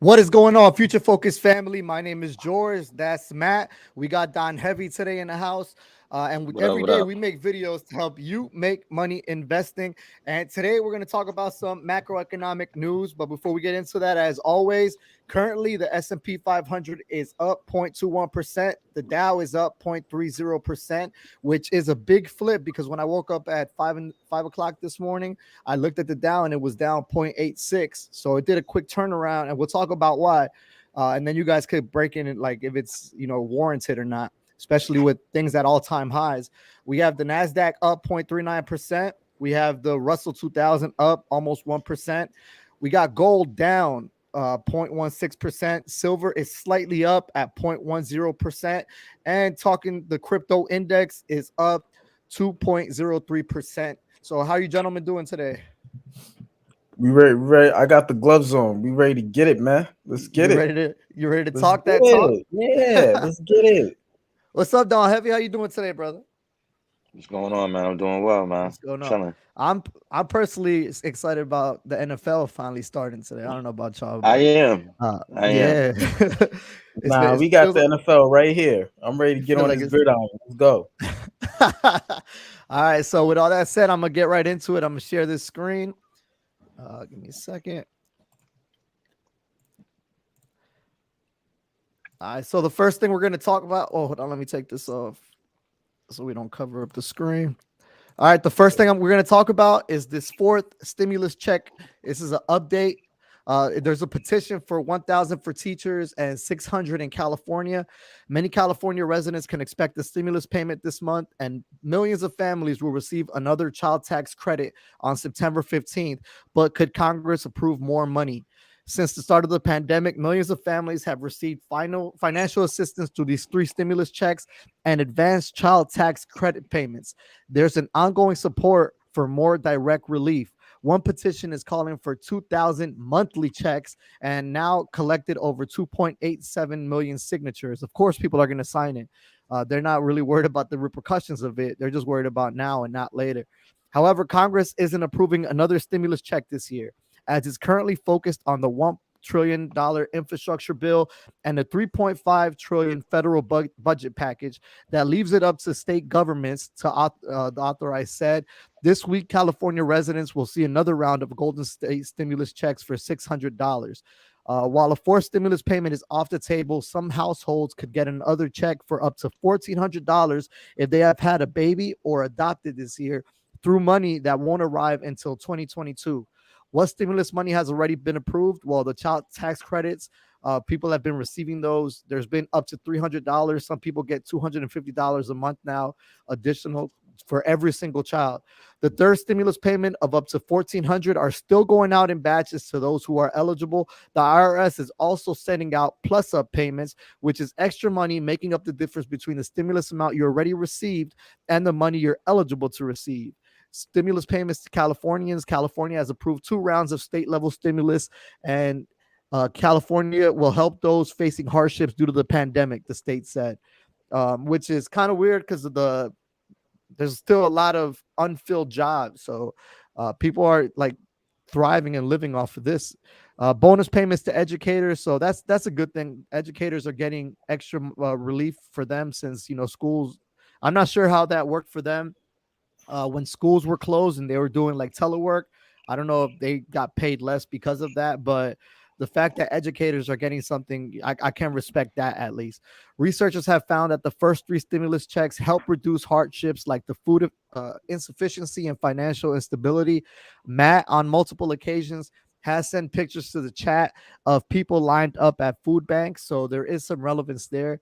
What is going on, Future Focus family? My name is George. That's Matt. We got Don Heavy today in the house. What up? Every What day up? we make videos to help you make money investing. And today we're going to talk about some macroeconomic news. But before we get into that, as always, currently the S&P 500 is up 0.21%. The Dow is up 0.30%, which is a big flip because when I woke up at 5 o'clock this morning, I looked at the Dow and it was down 0.86. So it did a quick turnaround, and we'll talk about why. And then you guys could break in, like, if it's warranted or not, especially with things at all-time highs. We have the Nasdaq up 0.39%. We have the Russell 2000 up almost 1%. We got gold down 0.16%. Silver is slightly up at 0.10%. And talking, the crypto index is up 2.03%. So how are you gentlemen doing today? We ready, I got the gloves on. We ready to get it, man. Let's get You it. ready to Let's talk get that talk? it. Yeah, let's get it. What's up, Don Heavy? How you doing today, brother? What's going on, man? I'm doing well, man. What's going on? Chilling. I'm personally excited about the NFL finally starting today. I don't know about y'all, I but am. I am. yeah, Nah, it we got feels the NFL right here. I'm ready to you get feel on like this it's. gridiron. Let's go. All right, so with all that said, I'm gonna get right into it. I'm gonna share this screen. Give me a second. All right, so the first thing we're gonna talk about. Oh, hold on, let me take this off so we don't cover up the screen. All right, the first thing we're going to talk about is this fourth stimulus check. This is an update. There's a petition for 1,000 for teachers and 600 in California. Many California residents can expect a stimulus payment this month, and millions of families will receive another child tax credit on September 15th. But could Congress approve more money? Since the start of the pandemic, millions of families have received financial assistance through these three stimulus checks and advanced child tax credit payments. There's an ongoing support for more direct relief. One petition is calling for 2,000 monthly checks and now collected over 2.87 million signatures. Of course, people are going to sign it. They're not really worried about the repercussions of it. They're just worried about now and not later. However, Congress isn't approving another stimulus check this year, as it's currently focused on the $1 trillion infrastructure bill and the 3.5 trillion federal budget package that leaves it up to state governments to authorize said. This week, California residents will see another round of Golden State stimulus checks for $600. While a fourth stimulus payment is off the table, some households could get another check for up to $1,400 if they have had a baby or adopted this year through money that won't arrive until 2022. What stimulus money has already been approved? Well, the child tax credits, people have been receiving those. There's been up to $300. Some people get $250 a month now, additional for every single child. The third stimulus payment of up to $1,400 are still going out in batches to those who are eligible. The IRS is also sending out plus up payments, which is extra money making up the difference between the stimulus amount you already received and the money you're eligible to receive. Stimulus payments to Californians. California has approved 2 rounds of state level stimulus, and California will help those facing hardships due to the pandemic, the state said, which is kind of weird because there's still a lot of unfilled jobs. So people are like thriving and living off of this. Bonus payments to educators. So that's a good thing. Educators are getting extra relief for them since, schools. I'm not sure how that worked for them when schools were closed and they were doing like telework. I don't know if they got paid less because of that, but the fact that educators are getting something, I can respect that at least. Researchers have found that the first 3 stimulus checks help reduce hardships like the food insufficiency and financial instability. Matt, on multiple occasions, has sent pictures to the chat of people lined up at food banks, so there is some relevance there.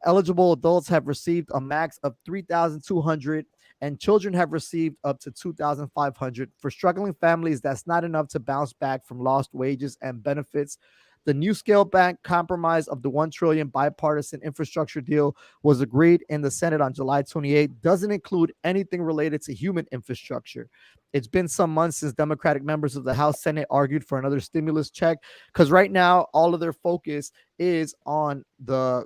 Eligible adults have received a max of 3,200 and children have received up to 2,500. For struggling families, that's not enough to bounce back from lost wages and benefits. The new scale back compromise of the $1 trillion bipartisan infrastructure deal was agreed in the Senate on July 28th, doesn't include anything related to human infrastructure. It's been some months since Democratic members of the House Senate argued for another stimulus check, because right now all of their focus is on the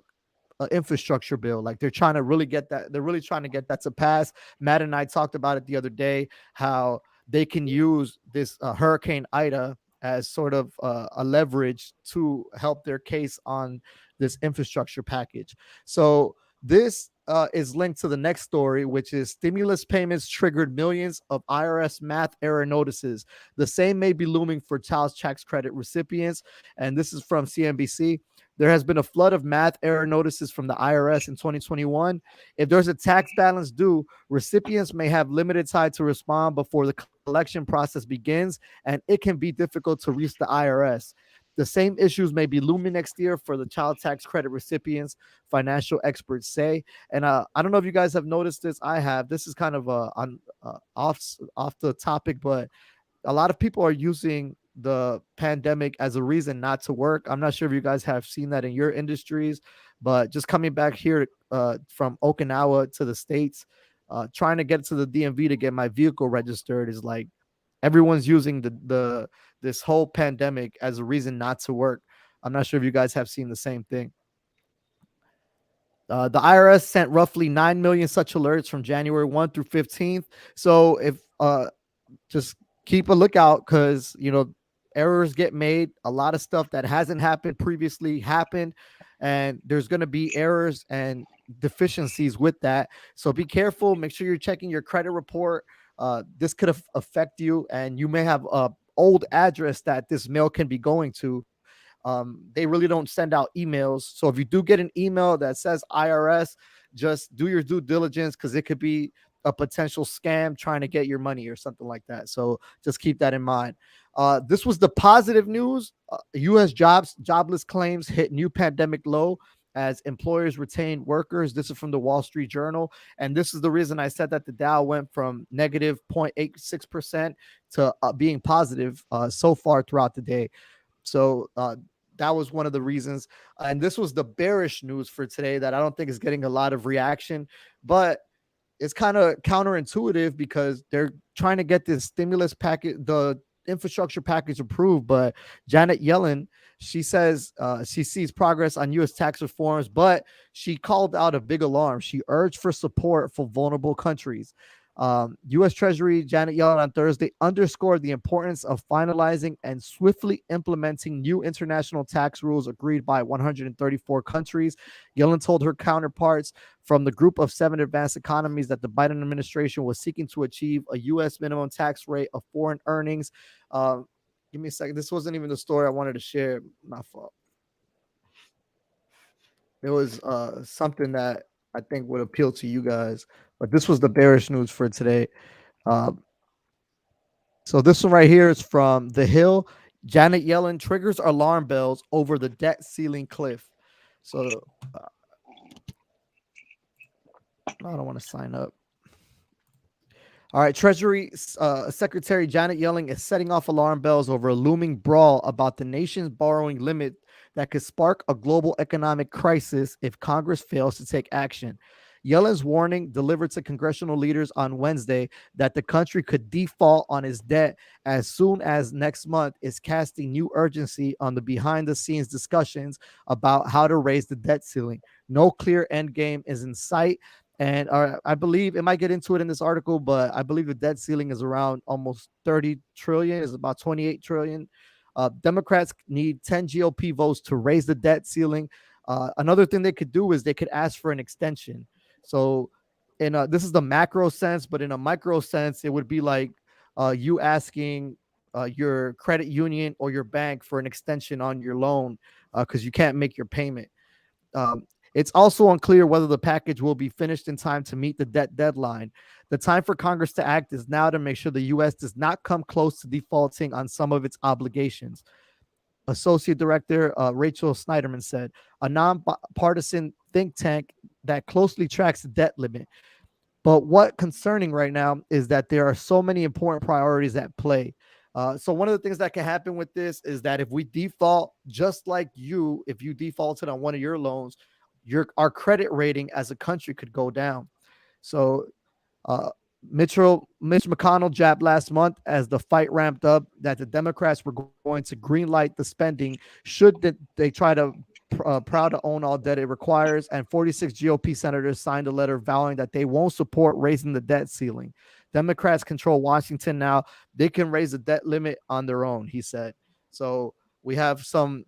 infrastructure bill. Like they're trying to really get that. They're really trying to get that to pass. Matt and I talked about it the other day, how they can use this Hurricane Ida as sort of a leverage to help their case on this infrastructure package. So this is linked to the next story, which is stimulus payments triggered millions of IRS math error notices. The same may be looming for child tax credit recipients. And this is from CNBC. There has been a flood of math error notices from the IRS in 2021. If there's a tax balance due, recipients may have limited time to respond before the collection process begins, and it can be difficult to reach the IRS. The same issues may be looming next year for the child tax credit recipients, financial experts say. And I don't know if you guys have noticed this. I have. This is kind of off the topic, but a lot of people are using the pandemic as a reason not to work. I'm not sure if you guys have seen that in your industries, but just coming back here from Okinawa to the States, trying to get to the DMV to get my vehicle registered is like everyone's using the this whole pandemic as a reason not to work. I'm not sure if you guys have seen the same thing. The IRS sent roughly 9 million such alerts from January 1 through 15th. So if just keep a lookout, because errors get made. A lot of stuff that hasn't happened previously happened, and there's going to be errors and deficiencies with that. So be careful. Make sure you're checking your credit report. This could affect you, and you may have a old address that this mail can be going to. They really don't send out emails. So if you do get an email that says IRS, just do your due diligence, because it could be a potential scam trying to get your money or something like that. So just keep that in mind. This was the positive news. U.S. jobless claims hit new pandemic low as employers retain workers. This is from the Wall Street Journal. And this is the reason I said that the Dow went from negative 0.86% to being positive so far throughout the day. So that was one of the reasons. And this was the bearish news for today that I don't think is getting a lot of reaction, but it's kind of counterintuitive because they're trying to get this stimulus package, the infrastructure package, approved. But Janet Yellen, she says she sees progress on U.S. tax reforms, but she called out a big alarm. She urged for support for vulnerable countries. U.S. Treasury Janet Yellen on Thursday underscored the importance of finalizing and swiftly implementing new international tax rules agreed by 134 countries. Yellen told her counterparts from the group of 7 advanced economies that the Biden administration was seeking to achieve a U.S. minimum tax rate of foreign earnings. Give me a second. This wasn't even the story I wanted to share. My fault. It was something that I think would appeal to you guys, but this was the bearish news for today. So this one right here is from The Hill. Janet Yellen triggers alarm bells over the debt ceiling cliff. So I don't want to sign up. All right, Treasury Secretary Janet Yellen is setting off alarm bells over a looming brawl about the nation's borrowing limit that could spark a global economic crisis if Congress fails to take action. Yellen's warning, delivered to congressional leaders on Wednesday, that the country could default on its debt as soon as next month, is casting new urgency on the behind-the-scenes discussions about how to raise the debt ceiling. No clear end game is in sight. And I believe it might get into it in this article, but I believe the debt ceiling is around almost 30 trillion, is about 28 trillion. Democrats need 10 GOP votes to raise the debt ceiling. Another thing they could do is they could ask for an extension. So this is the macro sense, but in a micro sense, it would be like you asking your credit union or your bank for an extension on your loan because you can't make your payment. It's also unclear whether the package will be finished in time to meet the debt deadline. The time for Congress to act is now to make sure the U.S. does not come close to defaulting on some of its obligations. Associate Director Rachel Snyderman said, a nonpartisan think tank that closely tracks the debt limit. But what concerning right now is that there are so many important priorities at play. So one of the things that can happen with this is that if we default, just like if you defaulted on one of your loans, our credit rating as a country could go down. So Mitch McConnell jabbed last month as the fight ramped up that the Democrats were going to greenlight the spending should they try to proud to own all debt it requires. And 46 GOP senators signed a letter vowing that they won't support raising the debt ceiling. Democrats control Washington now. They can raise the debt limit on their own, he said. So we have some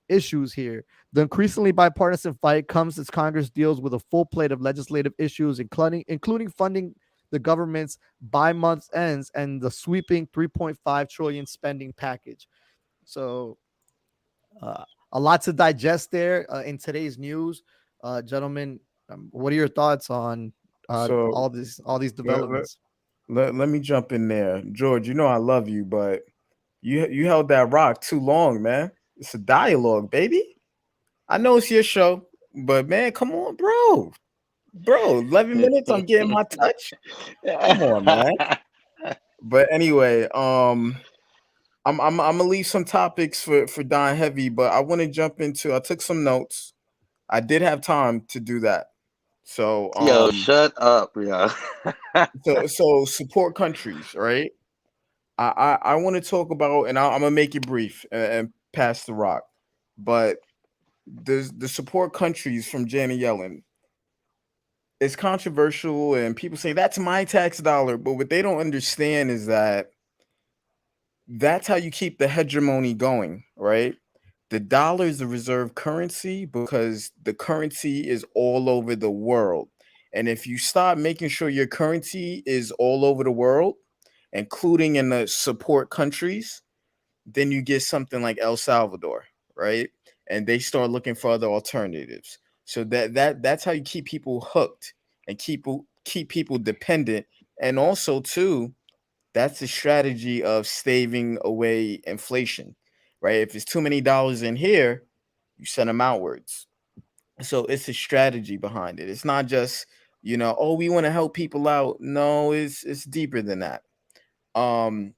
issues here. The increasingly bipartisan fight comes as Congress deals with a full plate of legislative issues, including funding the government's by month ends and the sweeping 3.5 trillion spending package. So a lot to digest there in today's news, gentlemen. What are your thoughts on So all these let, let, developments? let me jump in there, George. You know I love you, but you held that rock too long, man. It's a dialogue, baby. I know it's your show, but man, come on, bro. 11 minutes, I'm getting my touch. Come on, man. But anyway, I'm gonna leave some topics for Don Heavy, but I want to jump into. I took some notes. I did have time to do that. So Yo, shut up, yo. so support countries, right? I want to talk about, and I'm gonna make it brief and pass the rock. But the support countries from Janet Yellen, it's controversial, and people say that's my tax dollar. But what they don't understand is that that's how you keep the hegemony going, right? The dollar is the reserve currency because the currency is all over the world. And if you start making sure your currency is all over the world, including in the support countries, then you get something like El Salvador, right? And they start looking for other alternatives. So that's how you keep people hooked and keep people dependent. And also too, that's the strategy of staving away inflation, right? If it's too many dollars in here, you send them outwards. So it's a strategy behind it. It's not just, oh, we want to help people out. No, it's deeper than that. Um,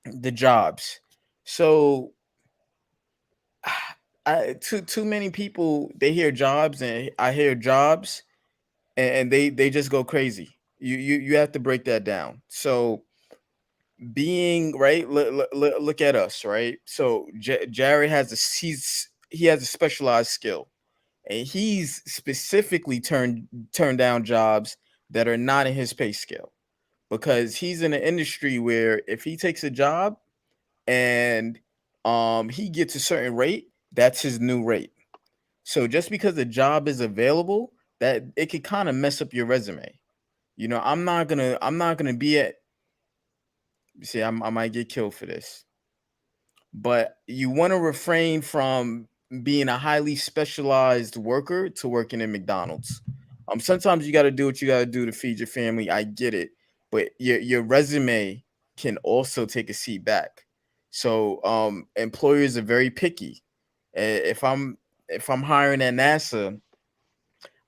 the jobs. So too many people, they hear jobs, and I hear jobs, and they just go crazy. You have to break that down. So being right, look at us, right? So Jared has he has a specialized skill, and he's specifically turned down jobs that are not in his pay scale because he's in an industry where if he takes a job and he gets a certain rate, that's his new rate. So just because the job is available, that it could kind of mess up your resume. I'm not gonna be at. See, I might get killed for this, but you want to refrain from being a highly specialized worker to working in McDonald's. Sometimes you got to do what you got to do to feed your family. I get it, but your resume can also take a seat back. So employers are very picky. If I'm hiring at NASA,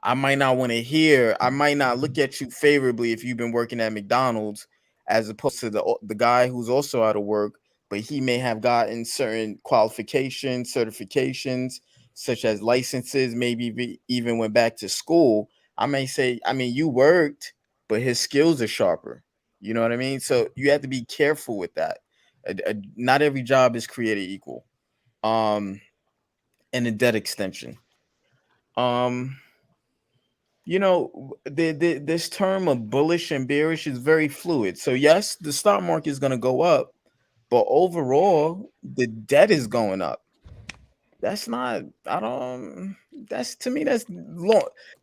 I might not want to hear. I might not look at you favorably if you've been working at McDonald's, as opposed to the guy who's also out of work, but he may have gotten certain qualifications, certifications, such as licenses. Maybe even went back to school. I may say, I mean, you worked, but his skills are sharper. You know what I mean? So you have to be careful with that. Not every job is created equal. Um, and a debt extension. Um, this term of bullish and bearish is very fluid. So yes, the stock market is going to go up, but overall the debt is going up. That's not, I don't, that's, to me, that's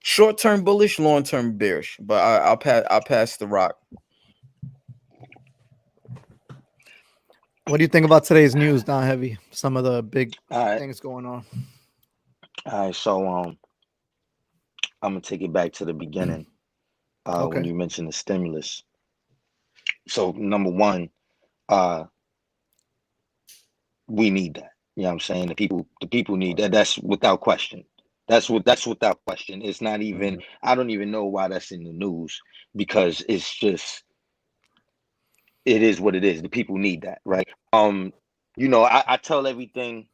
short-term bullish, long-term bearish. But I'll pass the rock. What do you think about today's news, Don Heavy? Some of the big All right, things going on. all right. So I'm gonna take it back to the beginning. When Okay. you mentioned the stimulus. So number one, uh, we need that. You know what I'm saying? The people need that. That's without question. That's without question. It's not even, Mhm. I don't even know why that's in the news, because it's just, it is what it is. The people need that, right? I tell everything,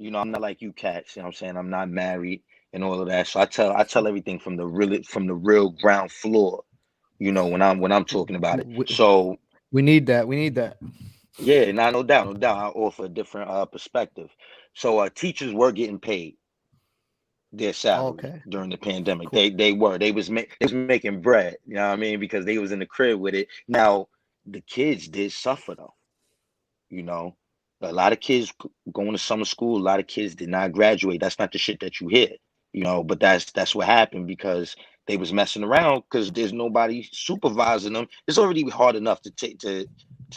I'm not like you cats, you know what I'm saying? I'm not married and all of that. So I tell everything from the real ground floor, when I'm talking about it. We, So we need that. We need that. yeah, no doubt, no doubt. I offer a different perspective. So teachers were getting paid their salary Okay. during the pandemic. Cool. They was making bread, you know what I mean? Because they was in the crib with it. Now the kids did suffer though, you know. A lot of kids going to summer school. A lot of kids did not graduate. That's not the shit that you hear, but that's what happened because they was messing around because there's nobody supervising them. It's already hard enough to take to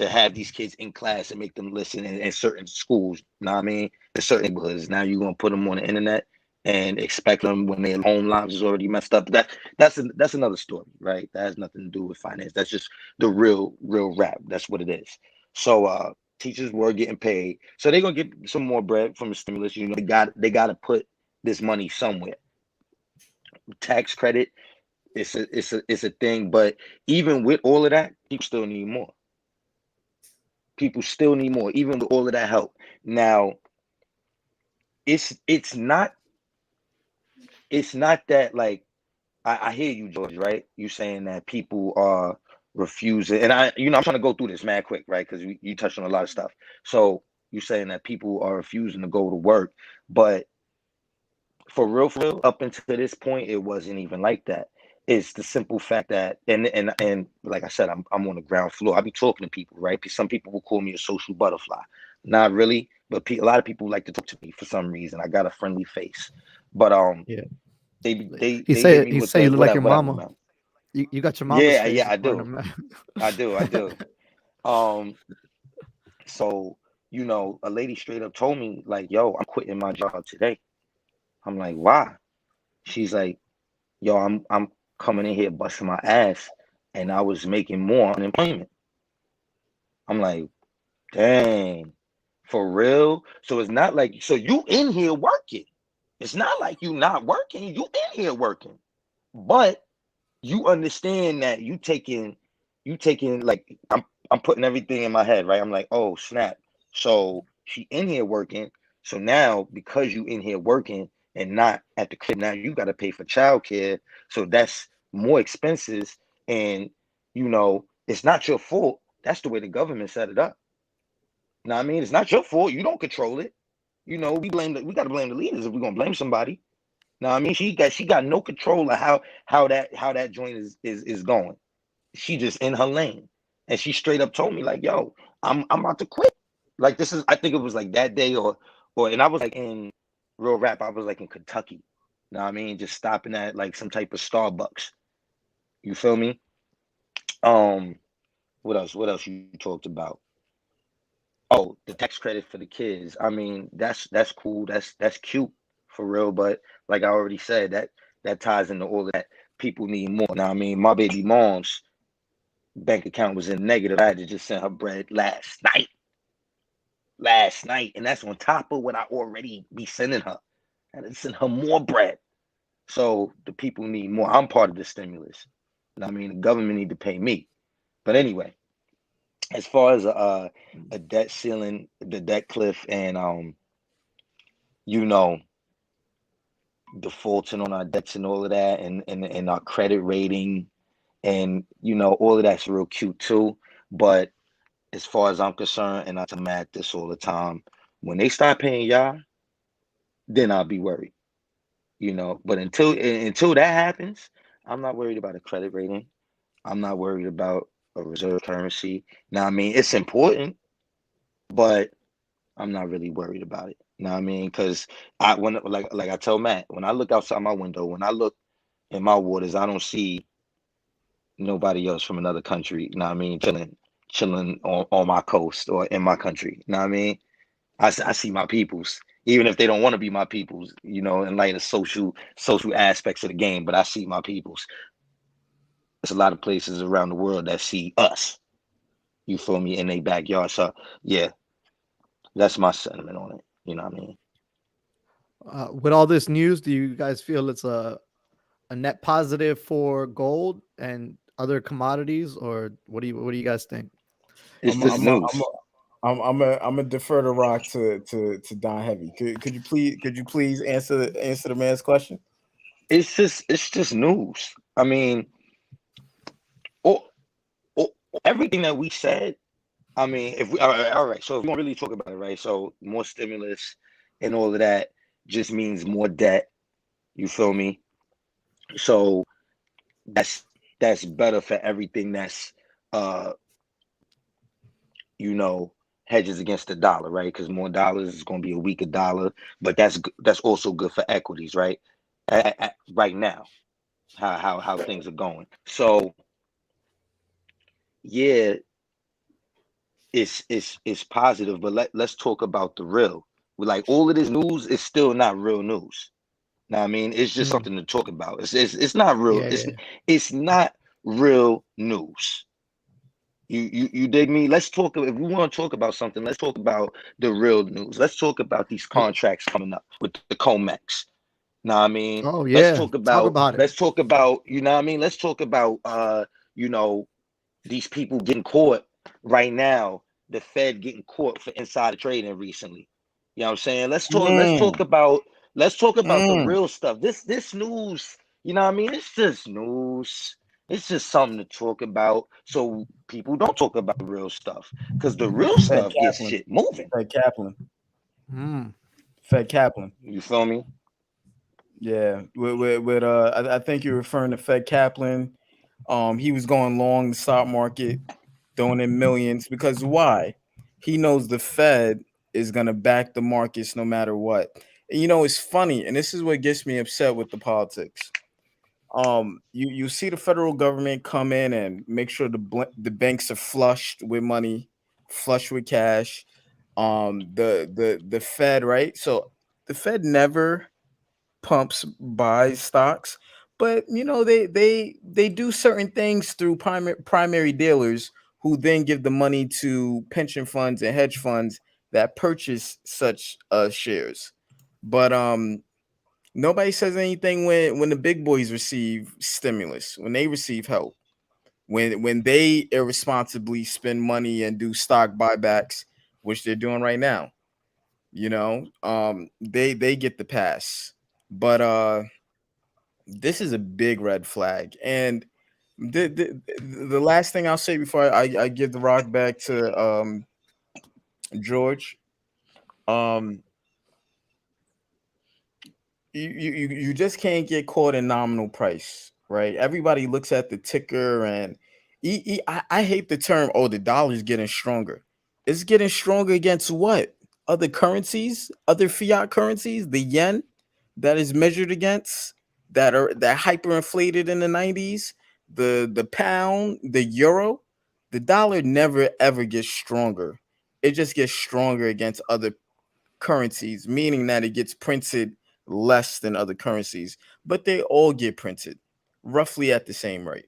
have these kids in class and make them listen in certain schools. You know what I mean? In certain neighborhoods. Now you're gonna put them on the internet and expect them when their home lives is already messed up. That's another story, right? That has nothing to do with finance. That's just the real rap. That's what it is. So teachers were getting paid, so they're gonna get some more bread from the stimulus. They got to put this money somewhere. Tax credit, it's a thing, but even with all of that, people still need more. People still need more, even with all of that help. Now, it's not that like I hear you, George, right? You saying that people are refusing, and I'm trying to go through this mad quick, right? Because you touched on a lot of stuff. So you saying that people are refusing to go to work, but for real, up until this point, it wasn't even like that. It's the simple fact that, and like I said, I'm on the ground floor. I be talking to people, right? Some people will call me a social butterfly. Not really, but a lot of people like to talk to me for some reason. I got a friendly face, but Yeah. they He hit say me he with say the you look like whatever, your whatever, mama. man. You got your mama's Yeah, face. yeah, I Wearing a do, mask. I do. Um, so a lady straight up told me like, "Yo, I'm quitting my job today." I'm like, "Why?" She's like, "Yo, I'm coming in here busting my ass, and I was making more unemployment." I'm like, "Dang, for real?" So it's not like you in here working. It's not like you not working. You in here working, but you understand that you taking like I'm putting everything in my head, right? I'm like, oh snap. So she in here working. So now because you in here working and not at the crib, now you gotta pay for childcare. So that's more expenses. And it's not your fault. That's the way the government set it up. Now I mean it's not your fault. You don't control it. We gotta blame the leaders if we're gonna blame somebody. Now I mean she got no control of how that joint is going. She just in her lane, and she straight up told me like, "Yo, I'm about to quit." Like this is, I think it was like that day and I was like in real rap. I was like in Kentucky. You know what I mean? Just stopping at like some type of Starbucks. You feel me? Um, what else? What else you talked about? Oh, the tax credit for the kids. I mean, that's cool. That's cute for real. But like I already said, that ties into all of that. People need more. Now, I mean, my baby mom's bank account was in negative. I had to just send her bread last night, and that's on top of what I already be sending her. I had to send her more bread. So the people need more. I'm part of the stimulus. I mean, the government need to pay me. But anyway, as far as a debt ceiling, the debt cliff, and you know, defaulting on our debts and all of that, and our credit rating, and all of that's real cute too. But as far as I'm concerned, and I tell Matt this all the time, when they start paying y'all, then I'll be worried. But until that happens, I'm not worried about a credit rating. I'm not worried about a reserve currency. Now, I mean, it's important, but I'm not really worried about it. You know what I mean? Because when like I tell Matt, when I look outside my window, when I look in my waters, I don't see nobody else from another country. You know what I mean? Chilling on my coast or in my country. You know what I mean? I see my peoples, even if they don't want to be my peoples, in light of social aspects of the game. But I see my peoples. There's a lot of places around the world that see us. You feel me, in their backyard. So yeah, that's my sentiment on it. You know what I mean? With all this news, do you guys feel it's a net positive for gold and other commodities, or what do you guys think? It's I'm just I'm news. I'm I'm a defer the rock to Don Heavy. Could you please answer the man's question? It's just news. I mean, all, all, everything that we said. I mean, if we all right, so if we want to really talk about it, right? So more stimulus and all of that just means more debt. You feel me? So that's that's better for everything that's uh you know hedges against the dollar, right? Because more dollars is going to be a weaker dollar, but that's also good for equities, right? Right now, how things are going. So yeah, it's positive, but let's talk about the real. Like all of this news is still not real news. Now, I mean, it's just Mm. something to talk about. It's not real. Yeah, yeah. It's not real news. You dig me? Let's talk. If we want to talk about something, let's talk about the real news. Let's talk about these Yeah. contracts coming up with the Comex. Now, I mean, Oh yeah, talk about it. let's talk about, you know what I mean? Let's talk about you know, these people getting caught right now, the Fed getting caught for insider trading recently. You know what I'm saying? Mm, Let's talk about the mm. real stuff. This news, you know what I mean? It's just news. It's just something to talk about. So people don't talk about the real stuff. Because the real Fed stuff gets Kaplan. shit moving. Fed Kaplan. Mm. Fed Kaplan. You feel me? Yeah. I think you're referring to Fed Kaplan. He was going long the stock market, throwing in millions because why? He knows the Fed is gonna back the markets no matter what. And it's funny, and this is what gets me upset with the politics. You see the federal government come in and make sure the banks are flushed with money, flushed with cash. The Fed, right? So the Fed never pumps buys stocks, but they do certain things through primary dealers who then give the money to pension funds and hedge funds that purchase such shares. But nobody says anything when the big boys receive stimulus, when they receive help, when they irresponsibly spend money and do stock buybacks, which they're doing right now. They get the pass. But this is a big red flag. And the last thing I'll say before I give the rock back to George, um, you just can't get caught in nominal price, right? Everybody looks at the ticker and I hate the term, oh, the dollar's getting stronger. It's getting stronger against what? Other currencies, other fiat currencies, the yen that is measured against that hyperinflated in the 90s, the pound, the euro, the dollar never ever gets stronger. It just gets stronger against other currencies, meaning that it gets printed less than other currencies, but they all get printed roughly at the same rate.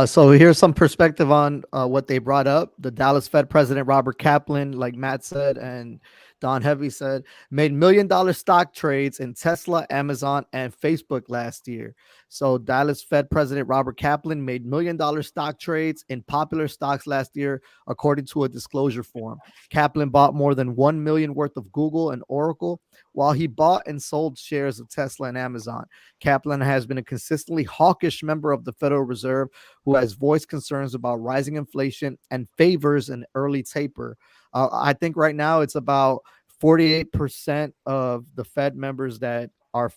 So here's some perspective on what they brought up. The Dallas Fed President Robert Kaplan, like Matt said, and Don Heavy said, made $1 million stock trades in Tesla, Amazon, and Facebook last year. So Dallas Fed President Robert Kaplan made $1 million stock trades in popular stocks last year, according to a disclosure form. Kaplan bought more than 1 million worth of Google and Oracle, while he bought and sold shares of Tesla and Amazon. Kaplan has been a consistently hawkish member of the Federal Reserve who has voiced concerns about rising inflation and favors an early taper. I think right now it's about 48% of the Fed members that are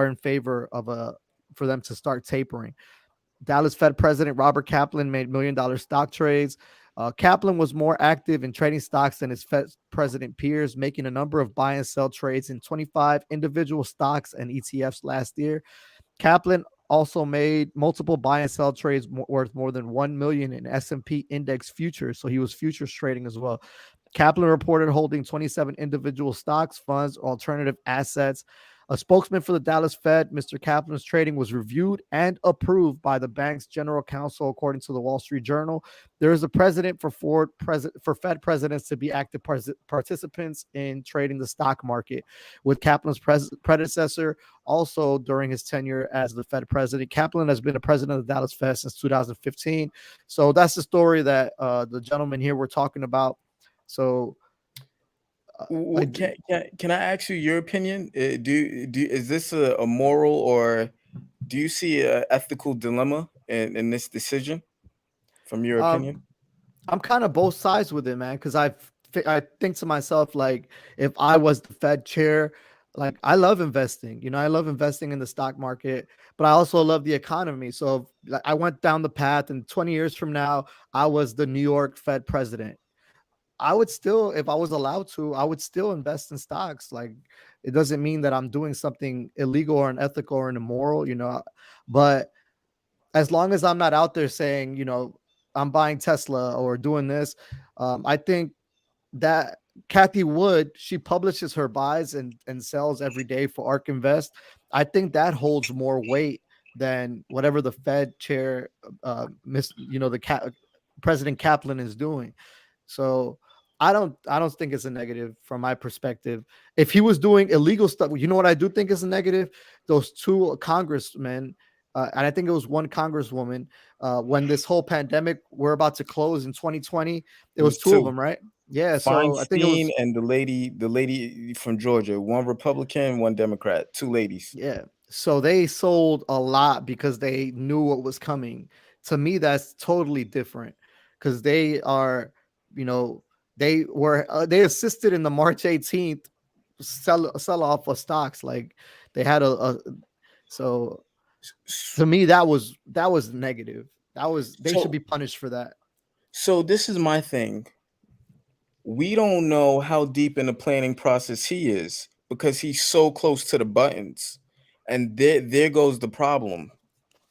in favor of for them to start tapering. Dallas Fed President Robert Kaplan made $1 million stock trades. Kaplan was more active in trading stocks than his Fed president peers, making a number of buy and sell trades in 25 individual stocks and ETFs last year. Kaplan also made multiple buy and sell trades worth more than 1 million in S&P index futures, so he was futures trading as well. Kaplan reported holding 27 individual stocks, funds, alternative assets. A spokesman for the Dallas Fed, Mr. Kaplan's trading was reviewed and approved by the bank's general counsel, according to the Wall Street Journal. There is a precedent for Fed presidents to be active participants in trading the stock market. With Kaplan's predecessor, also during his tenure as the Fed president, Kaplan has been a president of the Dallas Fed since 2015. So that's the story that the gentleman here we're talking about. So, Can I ask you your opinion? Do is this a moral, or do you see a ethical dilemma in this decision from your opinion? I'm kind of both sides with it, man, because I think to myself, like, if I was the Fed chair, like I love investing. I love investing in the stock market, but I also love the economy. So like, I went down the path, and 20 years from now, I was the New York Fed president. I would still, if I was allowed to, I would still invest in stocks. Like it doesn't mean that I'm doing something illegal or unethical or immoral, but as long as I'm not out there saying, I'm buying Tesla or doing this, I think that Kathy Wood, she publishes her buys and sells every day for ARK Invest. I think that holds more weight than whatever the Fed chair, President Kaplan is doing. So I don't think it's a negative from my perspective. If he was doing illegal stuff, you know what I do think is a negative? Those two congressmen, and I think it was one congresswoman, when this whole pandemic we're about to close in 2020, It it was was two of two. them, right? Yeah. So I think it Feinstein was, and the lady from Georgia, one Republican, one Democrat, two ladies. yeah. So they sold a lot because they knew what was coming. To me, that's totally different because they are, you know, they assisted in the March 18th sell off of stocks. Like they had so to me that was negative. They should So be punished for that. so this is my thing. We don't know how deep in the planning process he is because he's so close to the buttons. And there goes the problem,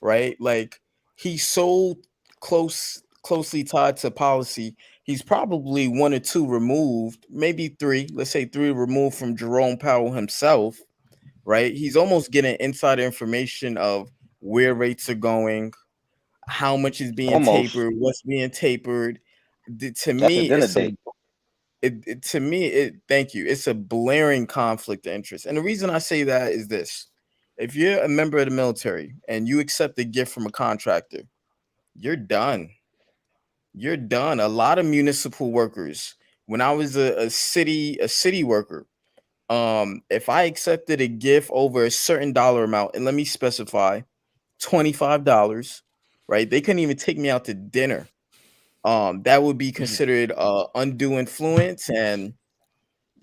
right? Like he's so closely tied to policy. He's probably one or two removed, maybe three, let's say three removed from Jerome Powell himself, right? He's almost getting insider information of where rates are going, how much is being Almost tapered, what's being tapered. To back me, at dinner it's a date. to me it thank you. It's a blaring conflict of interest. And the reason I say that is this. If you're a member of the military and you accept a gift from a contractor, you're done. You're done. A lot of municipal workers, when I was a city worker, if I accepted a gift over a certain dollar amount, and let me specify $25, right? They couldn't even take me out to dinner. That would be Mhm. considered undue influence, and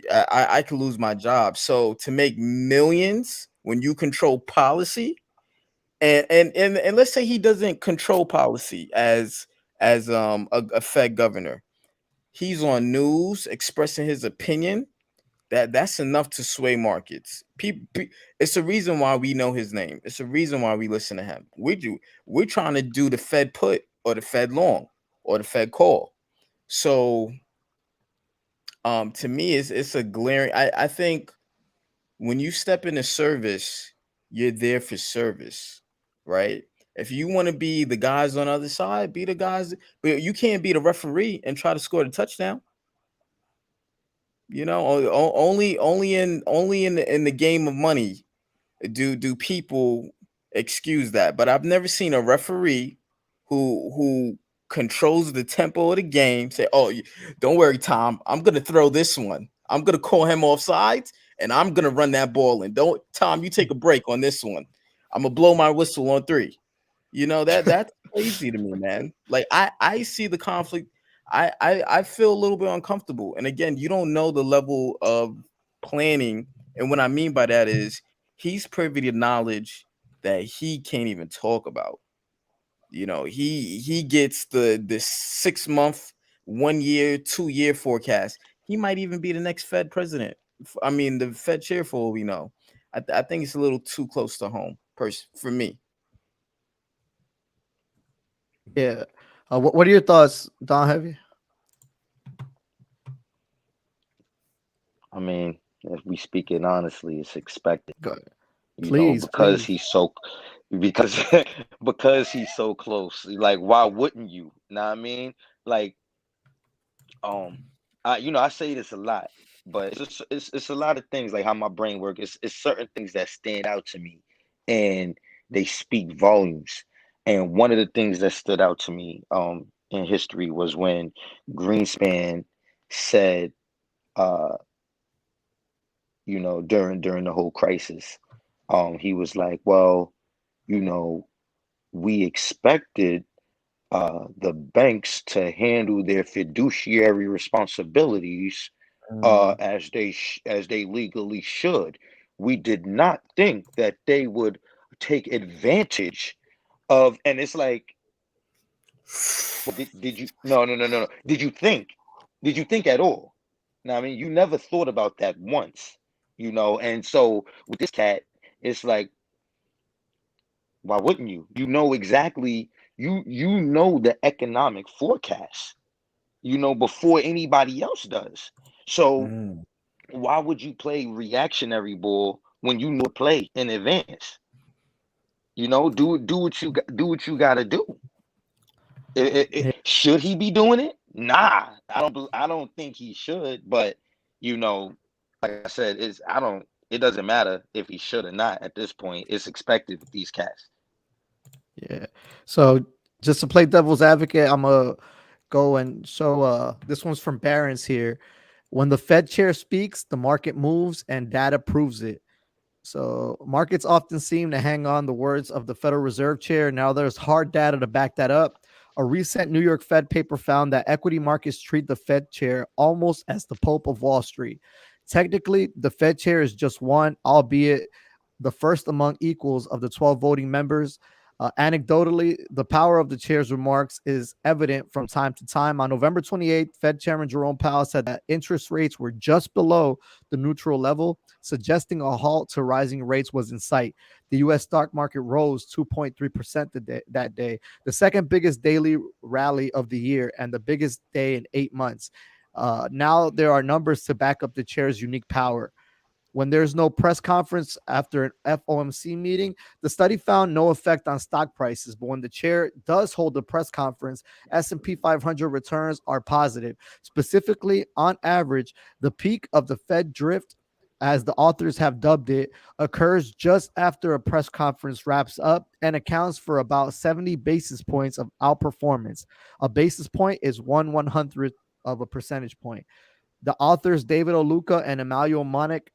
I could lose my job. So to make millions when you control policy, and let's say he doesn't control policy as a Fed governor, he's on news expressing his opinion. That's enough to sway markets. It's a reason why we know his name. It's a reason why we listen to him. We're trying to do the Fed put or the Fed long or the Fed call. So to me, it's a glaring. I think when you step into service, you're there for service, right? If you want to be the guys on the other side, be the guys, but you can't be the referee and try to score the touchdown. Only in the game of money do people excuse that. But I've never seen a referee who controls the tempo of the game say, "Oh, don't worry, Tom. I'm gonna throw this one. I'm gonna call him off sides, and I'm gonna run that ball. And don't, Tom, you take a break on this one. I'm gonna blow my whistle on three." That's crazy to me, man. Like I see the conflict. I feel a little bit uncomfortable. And again, you don't know the level of planning. And what I mean by that is he's privy to knowledge that he can't even talk about. He gets the 6 month, 1 year, 2 year forecast. He might even be the next Fed president. I mean, the Fed chair for all we know. I think it's a little too close to home, for me. Yeah. What are your thoughts, Don Heavy? I mean, if we speak it honestly, it's expected. Go ahead. Please, Because please. he's so because because he's so close. Like, why wouldn't you? Know what I mean? Like, um, I say this a lot, but it's a lot of things like how my brain works. It's certain things that stand out to me, and they speak volumes. And one of the things that stood out to me, in history was when Greenspan said, uh, during the whole crisis, he was like, well, you know, we expected the banks to handle their fiduciary responsibilities Mm, as they legally should. we did not think that they would take advantage of. And it's like, did you, no. Did you think at all? Now, I mean, you never thought about that once, you know. And so with this cat, it's like, why wouldn't you? You know exactly, you know the economic forecast, you know, before anybody else does. So Mm. why would you play reactionary ball when you know play in advance? You know, do what you gotta do. Yeah, Should he be doing it? Nah, I don't think he should. But you know, like I said, it doesn't matter if he should or not at this point. It's expected with these cats. yeah. So just to play devil's advocate, I'm gonna go and show this one's from Barron's here. When the Fed chair speaks, the market moves and data proves it. So markets often seem to hang on the words of the Federal Reserve Chair. Now there's hard data to back that up. A recent New York Fed paper found that equity markets treat the Fed chair almost as the Pope of Wall Street. Technically, the Fed chair is just one, albeit the first among equals of the 12 voting members. Anecdotally, the power of the chair's remarks is evident from time to time. On November 28th, Fed Chairman Jerome Powell said that interest rates were just below the neutral level, suggesting a halt to rising rates was in sight. The U.S. stock market rose 2.3% that day, the second biggest daily rally of the year and the biggest day in 8 months. Now there are numbers to back up the chair's unique power. When there's no press conference after an FOMC meeting, the study found no effect on stock prices. But when the chair does hold a press conference, S&P 500 returns are positive. Specifically, on average, the peak of the Fed drift, as the authors have dubbed it, occurs just after a press conference wraps up and accounts for about 70 basis points of outperformance. A basis point is 1/100th of a percentage point. The authors David Oluka and Emmanuel Moink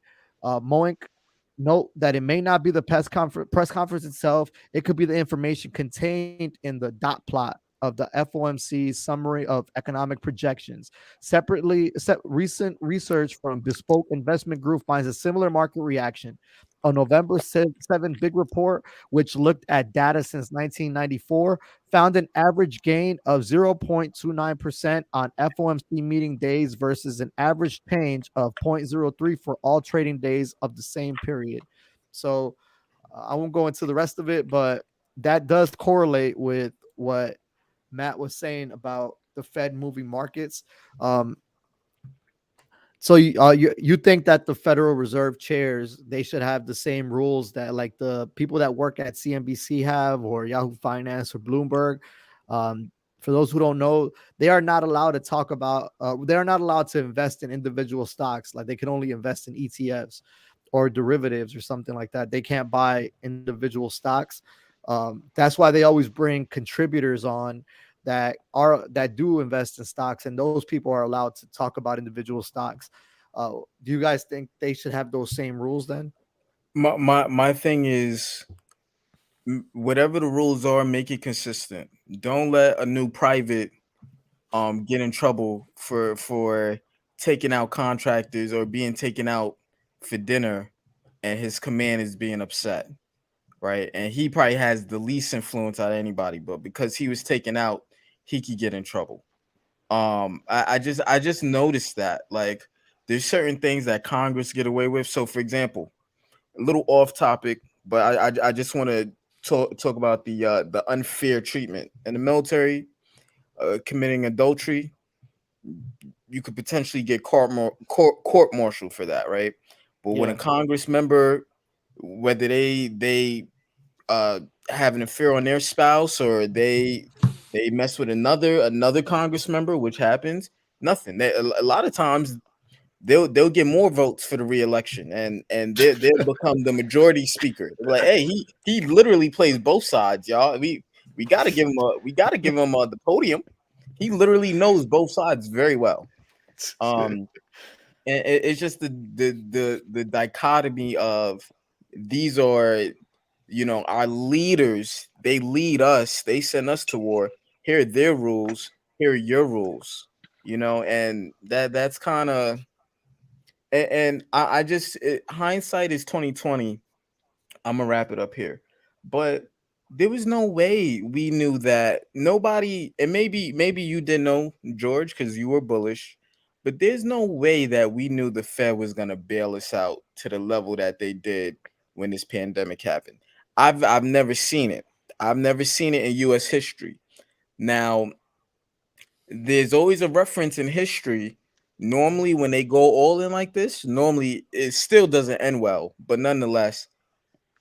note that it may not be the press conference itself. It could be the information contained in the dot plot of the FOMC's summary of economic projections. Recent research from Bespoke Investment Group finds a similar market reaction. A November 7 big report, which looked at data since 1994, found an average gain of 0.29% on FOMC meeting days versus an average change of 0.03 for all trading days of the same period. So I won't go into the rest of it, but that does correlate with what Matt was saying about the Fed moving markets. So you think that the Federal Reserve chairs, they should have the same rules that like the people that work at CNBC have, or Yahoo Finance or Bloomberg? For those who don't know, they are not allowed to talk about. They are not allowed to invest in individual stocks. Like they can only invest in ETFs or derivatives or something like that. They can't buy individual stocks. That's why they always bring contributors on that do invest in stocks, and those people are allowed to talk about individual stocks. Do you guys think they should have those same rules then? My thing is, whatever the rules are, make it consistent. Don't let a new private get in trouble for taking out contractors or being taken out for dinner, and his command is being upset, right? And he probably has the least influence out of anybody, but because he was taken out, he could get in trouble. I just noticed that, like, there's certain things that Congress get away with. So for example, a little off topic, but I just want to talk about the unfair treatment in the military. Committing adultery, you could potentially get court martial for that, right? But when a Yeah. Congress member, whether they uh have an affair on their spouse, or they mess with another Congress member, which happens, nothing. A lot of times they'll get more votes for the reelection, and they'll become the majority speaker. They're like, hey, he literally plays both sides, y'all. We gotta give him the podium. He literally knows both sides very well. Um, and it's just the dichotomy of, these are, our leaders. They lead us. They send us to war. Here are their rules. Here are your rules. And that's kind of And I just hindsight is 2020. I'm gonna wrap it up here, but there was no way we knew that nobody, and maybe you didn't know, George, because you were bullish, but there's no way that we knew the Fed was gonna bail us out to the level that they did when this pandemic happened. I've never seen it. I've never seen it in U.S. history. Now, there's always a reference in history. Normally, when they go all in like this, normally it still doesn't end well. But nonetheless,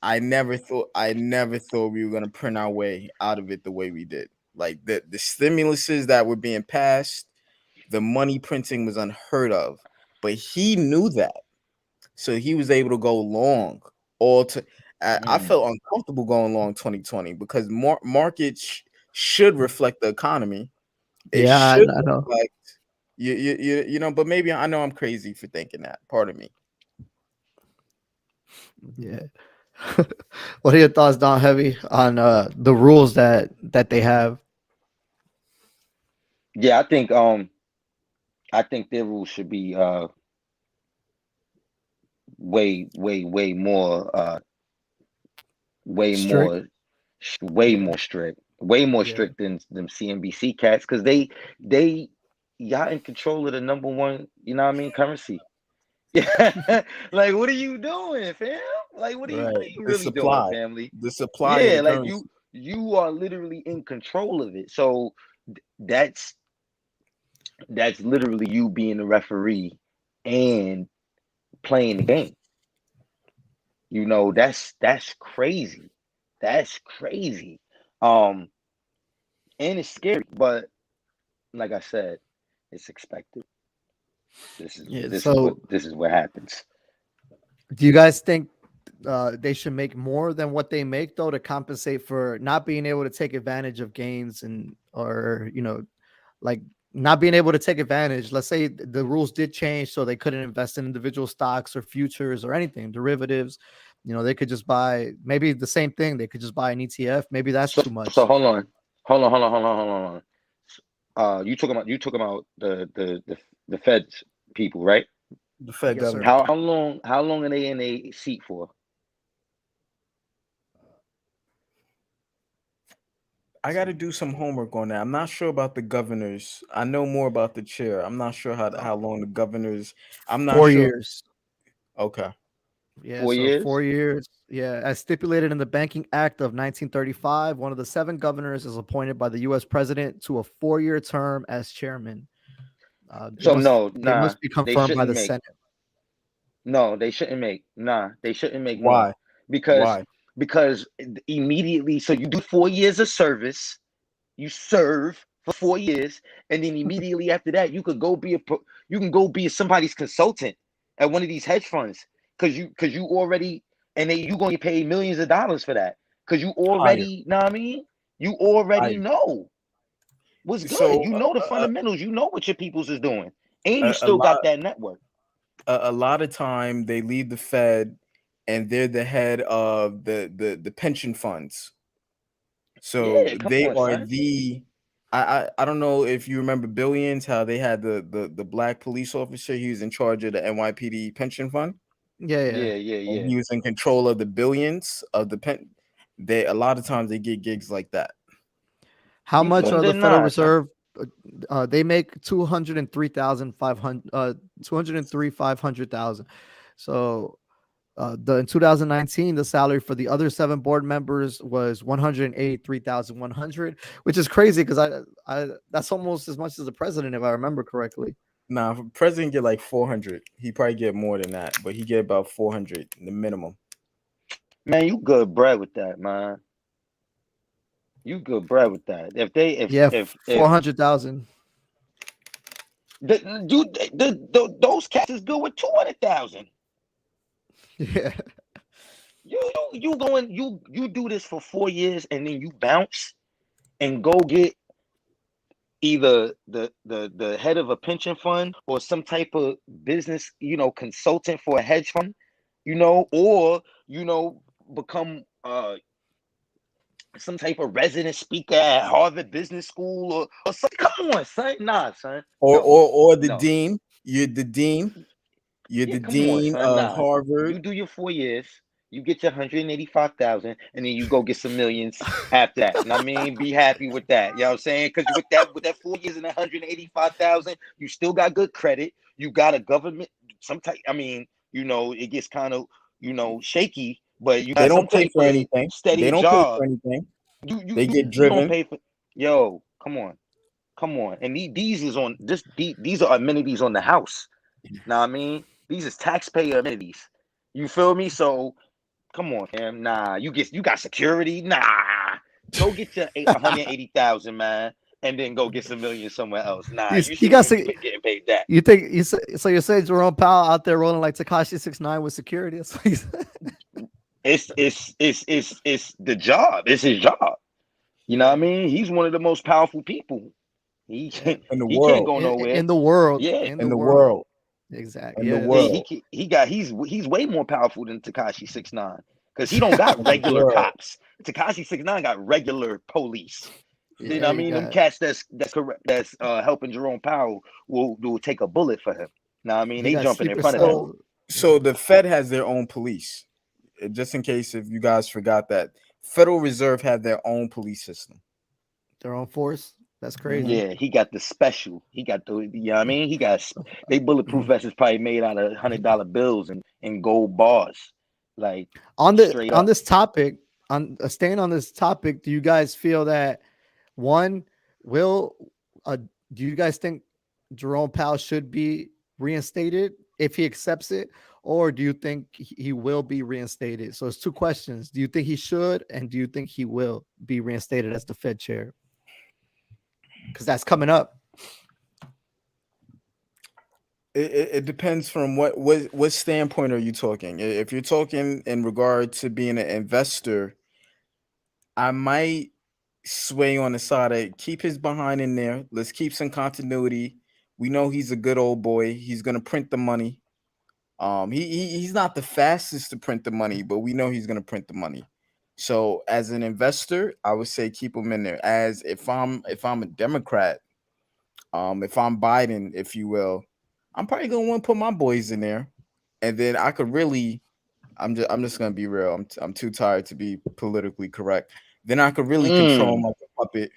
I never thought we were gonna print our way out of it the way we did. Like the stimuluses that were being passed, the money printing was unheard of. But he knew that, so he was able to go long. All to I Mm. felt uncomfortable going long 2020 because markets should reflect the economy. It Yeah, should I know. reflect you know. But maybe I know I'm crazy for thinking that. Pardon me. Yeah. What are your thoughts, Don Heavy, on the rules that they have? Yeah, I think their rules should be way more way Strict. more way Yeah. more strict, way more Yeah. strict than them CNBC cats, because they y'all in control of the number one, you know what I mean, currency. Yeah, like what are you doing, fam? Like what Right. are you really doing, family? The supply of the Yeah, like currency. you are literally in control of it. So that's that's literally you being the referee and playing the game. You know, that's crazy. That's crazy. Um, and it's scary, but like I said, it's expected. Yeah. So, This is what happens. do you guys think they should make more than what they make though to compensate for not being able to take advantage of gains and or like not being able to take advantage? Let's say the rules did change so they couldn't invest in individual stocks or futures or anything, derivatives. They could just buy maybe the same thing. They could just buy an ETF. Maybe that's too So much. hold on. You talking about the Feds people, right? The Fed Yes, sir. government. How long are they in a seat for? I got to do some homework on that. I'm not sure about the governors. I know more about the chair. I'm not sure how long the governors. I'm not 4 sure. years. Okay. Yeah, Four so 4 years? years. Yeah, as stipulated in the Banking Act of 1935, one of the 7 governors is appointed by the U.S. president to a 4-year term as chairman. It So must no, they nah, must be they confirmed by shouldn't the make. Senate. No, they shouldn't make more Why? because Why? because immediately, so you do 4 years of service, you serve for 4 years, and then immediately after that, you can go be somebody's consultant at one of these hedge funds because you already, and then you gonna get paid millions of dollars for that because you Higher. already, know what I mean, you already Higher. know what's good, So you know the fundamentals, you know what your peoples is doing, and you a still lot got that network. a lot of time they leave the Fed and they're the head of the pension funds. So Yeah, come they on, are son. the I don't know if you remember Billions, how they had the black police officer. He was in charge of the NYPD pension fund, Yeah, yeah. and Yeah. he was in control of the billions of the pen. They a lot of times they get gigs like that. How You much are wonder the Federal not, son. Reserve? They make 203,500. 203,500,000. So the in 2019, the salary for the other 7 board members was 183,100, which is crazy because I that's almost as much as the president, if I remember correctly. Nah, if a president get like 400. He probably get more than that, but he get about 400 the minimum. Man, you good bread with that, man. You good bread with that. If they Yeah, if 400,000. those cats is good with 200,000. Yeah, You do this for 4 years and then you bounce and go get either the head of a pension fund or some type of business, consultant for a hedge fund, or become some type of resident speaker at Harvard Business School or something. Come on, son. Nah, son. Or No, or or the no. dean. You're the dean. You're Yeah, the come on, dean son. of Nah, Harvard. you do your 4 years, you get your 185,000, and then you go get some millions after that. And I mean, be happy with that. You know what I'm saying? Because with that 4 years and 185,000, you still got good credit. You got a government some type. I mean, it gets kind of shaky, but you They got some don't pay type for of anything. They steady don't pay job. for anything. You They you get you don't driven. pay for. Yo, come on, and these is on this. These are amenities on the house. Now I mean, these is taxpayer amenities. You feel me? So come on, fam. Nah, you got security. Nah, go get your 180,000, man, and then go get some millions somewhere else. Nah, you He shouldn't got even be getting paid that. You think you say so? You're saying Jerome Powell out there rolling like Takashi 6ix9ine with security? That's what he said. It's the job. It's his job. You know what I mean? He's one of the most powerful people. He Yeah. In the he can't world. go nowhere. In the world, Yeah, in In the the world, world. exactly. In the Yeah, yeah. this world. He's way more powerful than Takashi 6ix9ine because he don't got In the regular world. cops. Takashi 6ix9ine got regular police. You know yeah, what I he mean? Them got. cats that's correct that's helping Jerome Powell will take a bullet for him. Now I mean He they got jumping in Secret front of that. So Cell. so the Fed has their own police. Just in case if you guys forgot that. Federal Reserve had their own police system. Their own force. That's Hmm. crazy. Yeah, he got the special. He got you know what I mean? They bulletproof Mhm. vests is probably made out of $100 bills and gold bars. Like straight On up. this topic, on staying on this topic, do you guys feel that one will? Uh, do you guys think Jerome Powell should be reinstated if he accepts it, or do you think he will be reinstated? So it's two questions. Do you think he should, and do you think he will be reinstated as the Fed chair? Because that's coming up. It depends from what standpoint are you talking. If you're talking in regard to being an investor, I might sway on the side of keep his behind in there. Let's keep some continuity. We know he's a good old boy. He's gonna print the money. He's not the fastest to print the money, but we know he's gonna print the money. So as an investor, I would say keep him in there. As if I'm a Democrat, if I'm Biden, if you will, I'm probably gonna want to put my boys in there, and then I could really, I'm just gonna be real. I'm too tired to be politically correct. Then I could really control him Mm. like a puppet,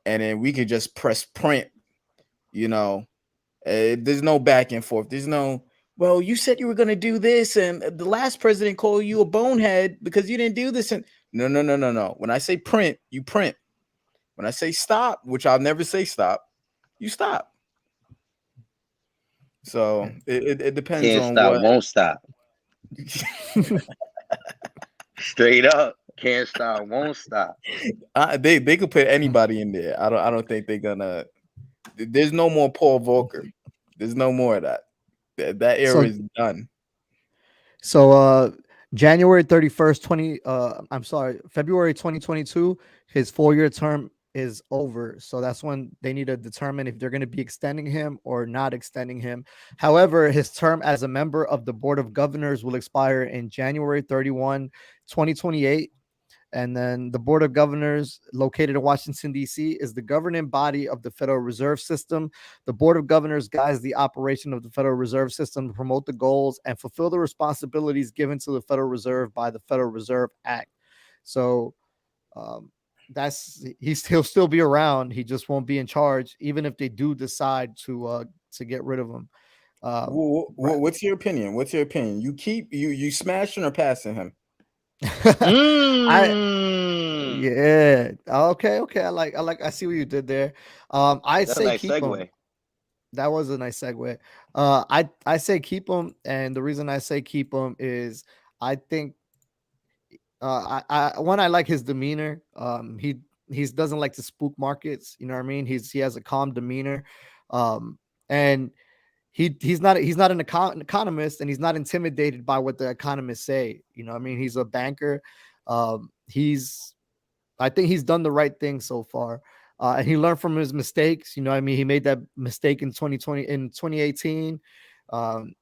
and then we could just press print. You know, there's no back and forth. There's no. Well, you said you were gonna do this, and the last president called you a bonehead because you didn't do this. And no, no, no, no, no. When I say print, you print. When I say stop, which I'll never say stop, you stop. So it depends Can't on stop, what. won't stop. Straight up. Can't stop, won't stop. They could put anybody in there. I don't think they're gonna. There's no more Paul Volcker. There's no more of that. That era So is done. so January 31st, 20 I'm sorry, February 2022, his 4-year term is over. So that's when they need to determine if they're going to be extending him or not extending him. However, his term as a member of the Board of Governors will expire in January 31, 2028. And then the Board of Governors, located in Washington, D.C., is the governing body of the Federal Reserve System. The Board of Governors guides the operation of the Federal Reserve System to promote the goals and fulfill the responsibilities given to the Federal Reserve by the Federal Reserve Act. So um, he'll still be around. He just won't be in charge, even if they do decide to get rid of him. Right. What's your opinion? What's your opinion? You smashing or passing him? I Mm. Yeah. Okay. I see what you did there. I'd That's a say nice keep him. segue. That was a nice segue. I say keep him, and the reason I say keep him is I think I like his demeanor. He doesn't like to spook markets. You know what I mean? He has a calm demeanor, and he's not an economist, and he's not intimidated by what the economists say. You know what I mean? He's a banker. He's I think he's done the right thing so far. And he learned from his mistakes. You know what I mean? He made that mistake in 2018.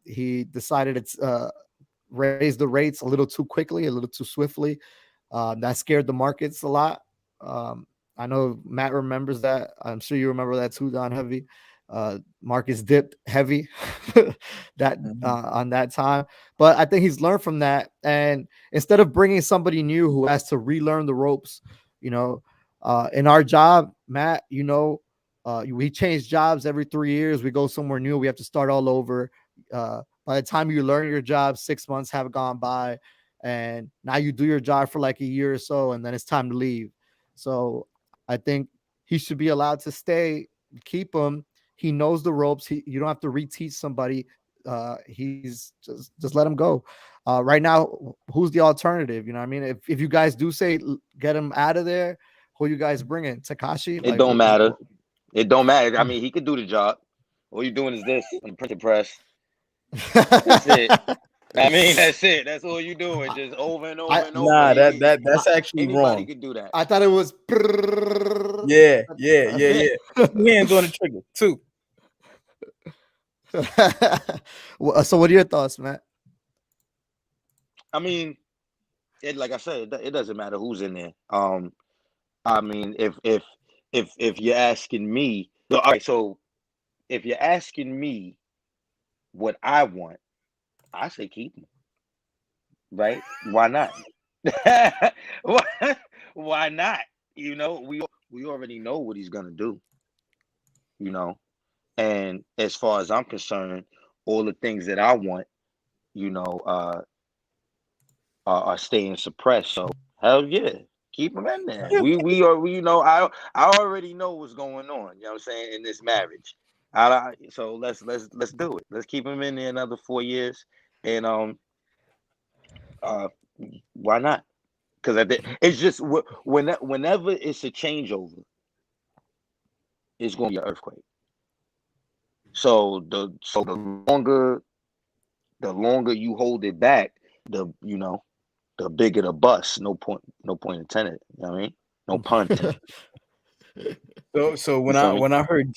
He decided to raise the rates a little too quickly, a little too swiftly. That scared the markets a lot. I know Matt remembers that. I'm sure you remember that too, Don Heavy. Marcus dipped heavy that Mhm. on that time, but I think he's learned from that. And instead of bringing somebody new who has to relearn the ropes, you know, in our job, Matt, we change jobs every 3 years. We go somewhere new. We have to start all over. By the time you learn your job, 6 months have gone by, and now you do your job for like a year or so, and then it's time to leave. So I think he should be allowed to stay. Keep him. He knows the ropes. You don't have to reteach somebody. He's just let him go. Right now, who's the alternative? You know what I mean? If you guys do say get him out of there, who you guys bringing? Takashi? It Like, don't matter. It don't matter. I mean, he could do the job. All you doing is this on the printing press. That's it. I mean, that's it. That's all you doing, just over and over I and over. Nah, that's actually Anybody wrong. could do that. I thought it was. Yeah, yeah, yeah, yeah. 2 hands on the trigger. 2. So, what are your thoughts, Matt? I mean, like I said, it doesn't matter who's in there. I mean, if you're asking me, all right. So if you're asking me what I want, I say keep him. Right? Why not? why, why not? We already know what he's gonna do. You know, and as far as I'm concerned, all the things that I want, you know, are staying suppressed. So hell yeah, keep him in there. I already know what's going on. You know what I'm saying in this marriage. So let's do it. Let's keep him in there another 4 years, and uh, why not? Because it's just whenever it's a changeover, it's going to be an earthquake. So the longer you hold it back, the bigger the bust. No point intended. You know what I mean? No pun intended. So You when feel I me? when I heard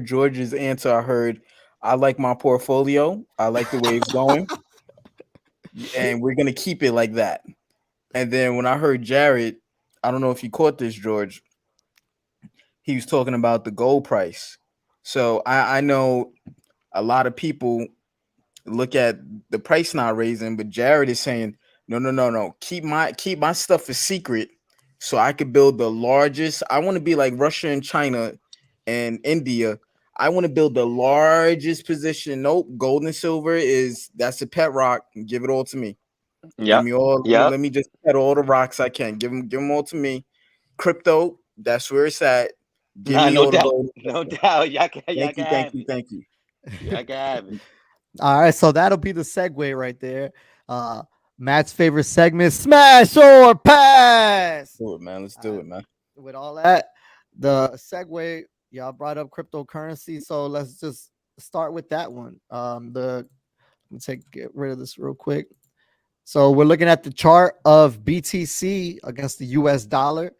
George's answer, I heard I like my portfolio. I like the way it's going, and we're gonna keep it like that. And then when I heard Jared, I don't know if you caught this, George. He was talking about the gold price. So I know a lot of people look at the price not raising, but Jared is saying, no, no, no, no. Keep my stuff a secret so I could build the largest. I want to be like Russia and China and India. I want to build the largest position. Nope, gold and silver that's a pet rock. Give it all to me. Give Yep. me all. Yep. Let me just pet all the rocks I can. Give them all to me. Crypto, that's where it's at. Give Nah, me no all the doubt. gold. No doubt. Y'all Thank can you, thank have you, it. thank you. Y'all can have it. All right, so that'll be the segue right there. Matt's favorite segment: smash or pass. Do it, man. Let's do it, man. With all that, the segue, y'all brought up cryptocurrency, so let's just start with that one. Let me get rid of this real quick. So we're looking at the chart of BTC against the US dollar.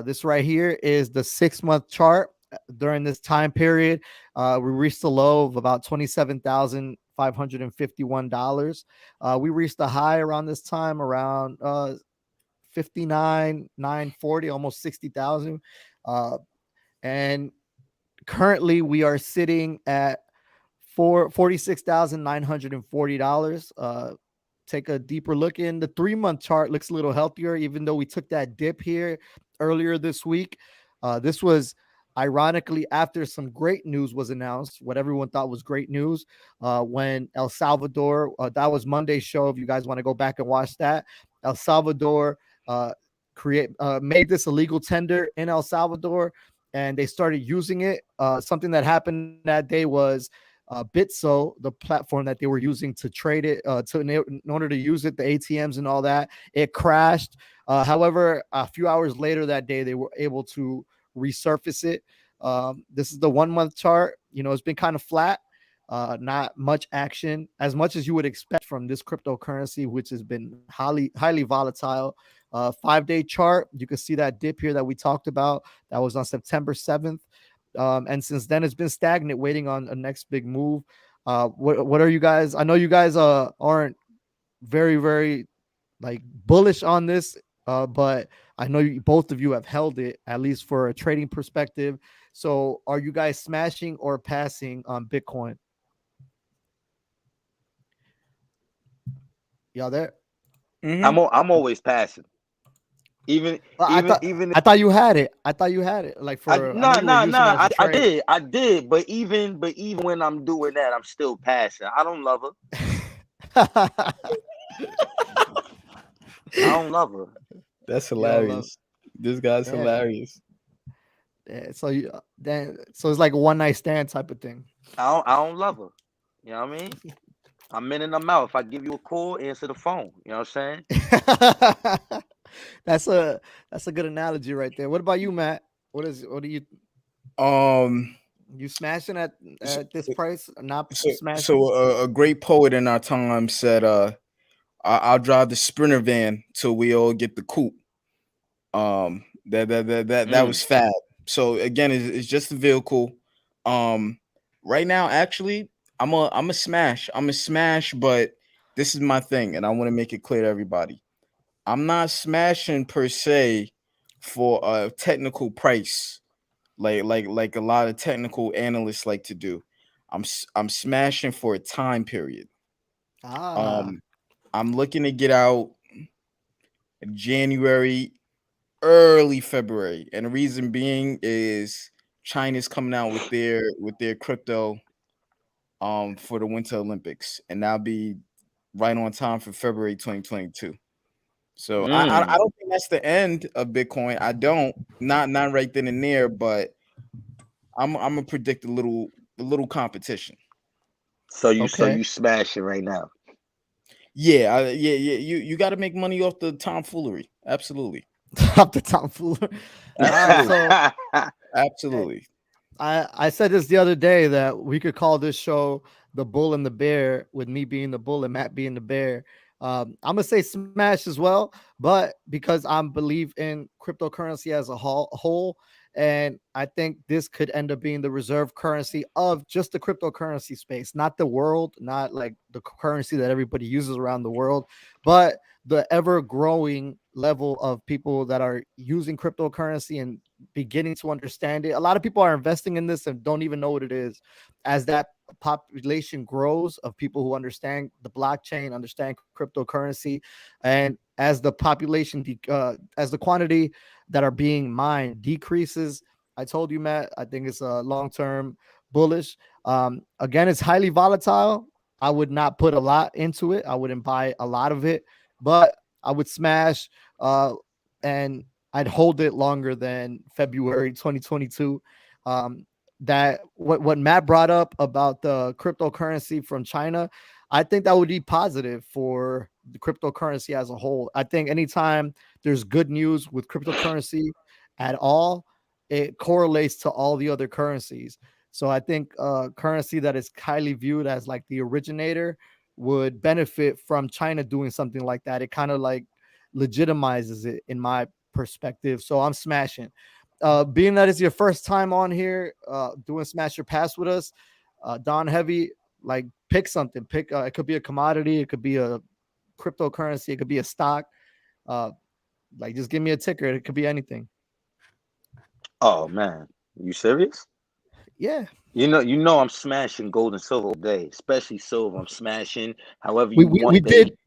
This right here is the 6 month chart. During this time period, we reached a low of about $27,551. We reached a high around this time around 59,940, almost 60,000. And currently we are sitting at $46,940. Take a deeper look in the 3 month chart. Looks a little healthier, even though we took that dip here earlier this week. This was ironically after some great news was announced, what everyone thought was great news, when El Salvador, that was Monday's show. If you guys want to go back and watch that, El Salvador made this a legal tender in El Salvador, and they started using it. Something that happened that day was Bitso, the platform that they were using to trade it, in order to use it, the ATMs and all that, it crashed. However, a few hours later that day, they were able to resurface it. This is the 1 month chart. It's been kind of flat. Not much action, as much as you would expect from this cryptocurrency, which has been highly volatile. 5 day chart, you can see that dip here that we talked about. That was on September 7th. And since then, it's been stagnant, waiting on a next big move. What are you guys? I know you guys aren't very, very like bullish on this, but I know both of you have held it, at least for a trading perspective. So are you guys smashing or passing on Bitcoin? Y'all there? Mm-hmm. I'm always passing. Even Well, even even I thought you had it. I thought you had it. Like I for I know nah you were nah using it nah as a I trade. did. I did. But even when I'm doing that, I'm still passing. I don't love her. I don't love her. That's You don't love. hilarious. This guy's Damn. hilarious. Yeah, so you then so it's like a one night stand type of thing. I don't love her. You know what I mean? I'm in and I'm out. If I give you a call, answer the phone. You know what I'm saying? that's a that's a good analogy right there. What about you, Matt? What are Um, you smashing so, at this price? Not so, smashing? so a great poet in our time said, I'll drive the Sprinter van till we all get the coupe." That Mm. was fab. So again, it's just a vehicle. Um, right now, actually, I'm a smash. I'm a smash, but this is my thing, and I want to make it clear to everybody. I'm not smashing per se for a technical price, like a lot of technical analysts like to do. I'm smashing for a time period. Ah, Um, I'm looking to get out January, early February, and the reason being is China's coming out with their crypto for the Winter Olympics, and that'll be right on time for February 2022. So I Mm. don't think that's the end of Bitcoin. I don't, not right then and there, but I'm gonna predict a little competition. So okay. you smashing right now. Yeah, yeah. You got to make money off the tomfoolery. Absolutely, Top the tomfoolery. absolutely, So eh, absolutely. I said this the other day that we could call this show the Bull and the Bear, with me being the bull and Matt being the bear. I'm gonna say smash as well, but because I believe in cryptocurrency as a whole, and I think this could end up being the reserve currency of just the cryptocurrency space, not the world, not like the currency that everybody uses around the world, but the ever growing level of people that are using cryptocurrency and beginning to understand it. A lot of people are investing in this and don't even know what it is. As that population grows of people who understand the blockchain, understand cryptocurrency, and as the population, as the quantity that are being mined decreases, I told you, Matt, I think it's a long term bullish. Again, it's highly volatile. I would not put a lot into it. I wouldn't buy a lot of it, but I would smash and I'd hold it longer than February 2022. That what Matt brought up about the cryptocurrency from China, I think that would be positive for the cryptocurrency as a whole. I think anytime there's good news with cryptocurrency at all, it correlates to all the other currencies. So I think currency that is highly viewed as like the originator would benefit from China doing something like that. It kind of like legitimizes it in my perspective. So I'm smashing. Being that it's your first time on here, doing smash your pass with us, Don Heavy, like pick something. Pick it could be a commodity, it could be a cryptocurrency, it could be a stock. Uh, like just give me a ticker. It could be anything. Oh man, you serious? Yeah, You know I'm smashing gold and silver all day, especially silver. I'm smashing however we you we, we want, did baby.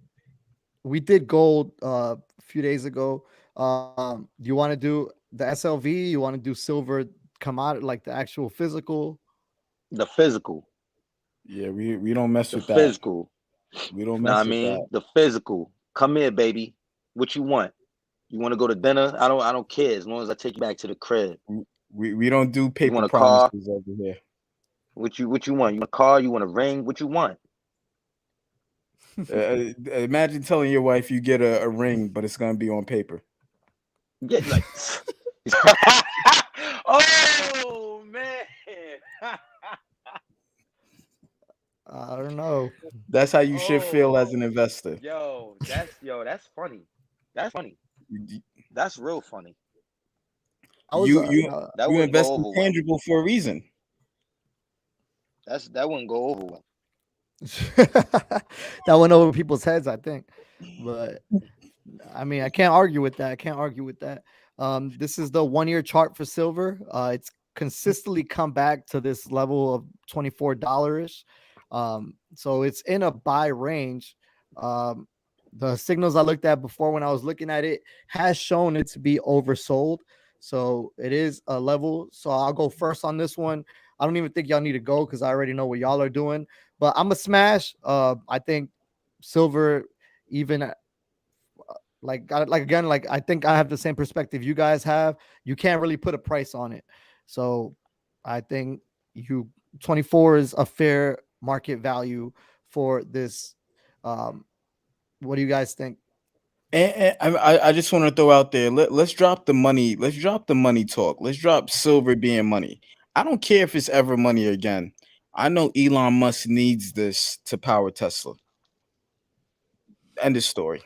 we did gold a few days ago. Do you want to do the SLV? You want to do silver commodity, like the actual physical? The physical. Yeah, we don't mess The with that. physical. We don't Know what I mess with that. mean? The physical. Come here, baby. What you want? You want to go to dinner? I don't care as long as I take you back to the crib. We don't do You paper want a car? promises over here. What you want? You want a car? You want a ring? What you want? Imagine telling your wife you get a ring, but it's gonna be on paper. Get like oh man. I don't know. That's how you should feel as Oh an investor. that's funny. That's funny. You That's real funny. I was, you That you wouldn't go invest in over well. tangible for a reason. That wouldn't go over well. that went over people's heads, I think. But I mean, I can't argue with that. I can't argue with that. This is the 1 year chart for silver. It's consistently come back to this level of $24. So it's in a buy range. The signals I looked at before when I was looking at it has shown it to be oversold. So it is a level. So I'll go first on this one. I don't even think y'all need to go because I already know what y'all are doing. But I'm a smash. I think silver, even like again, like I think I have the same perspective you guys have. You can't really put a price on it. So I think you 24 is a fair market value for this. What do you guys think? And I just want to throw out there. Let's drop the money. Let's drop the money talk. Let's drop silver being money. I don't care if it's ever money again. I know Elon Musk needs this to power Tesla. End of story.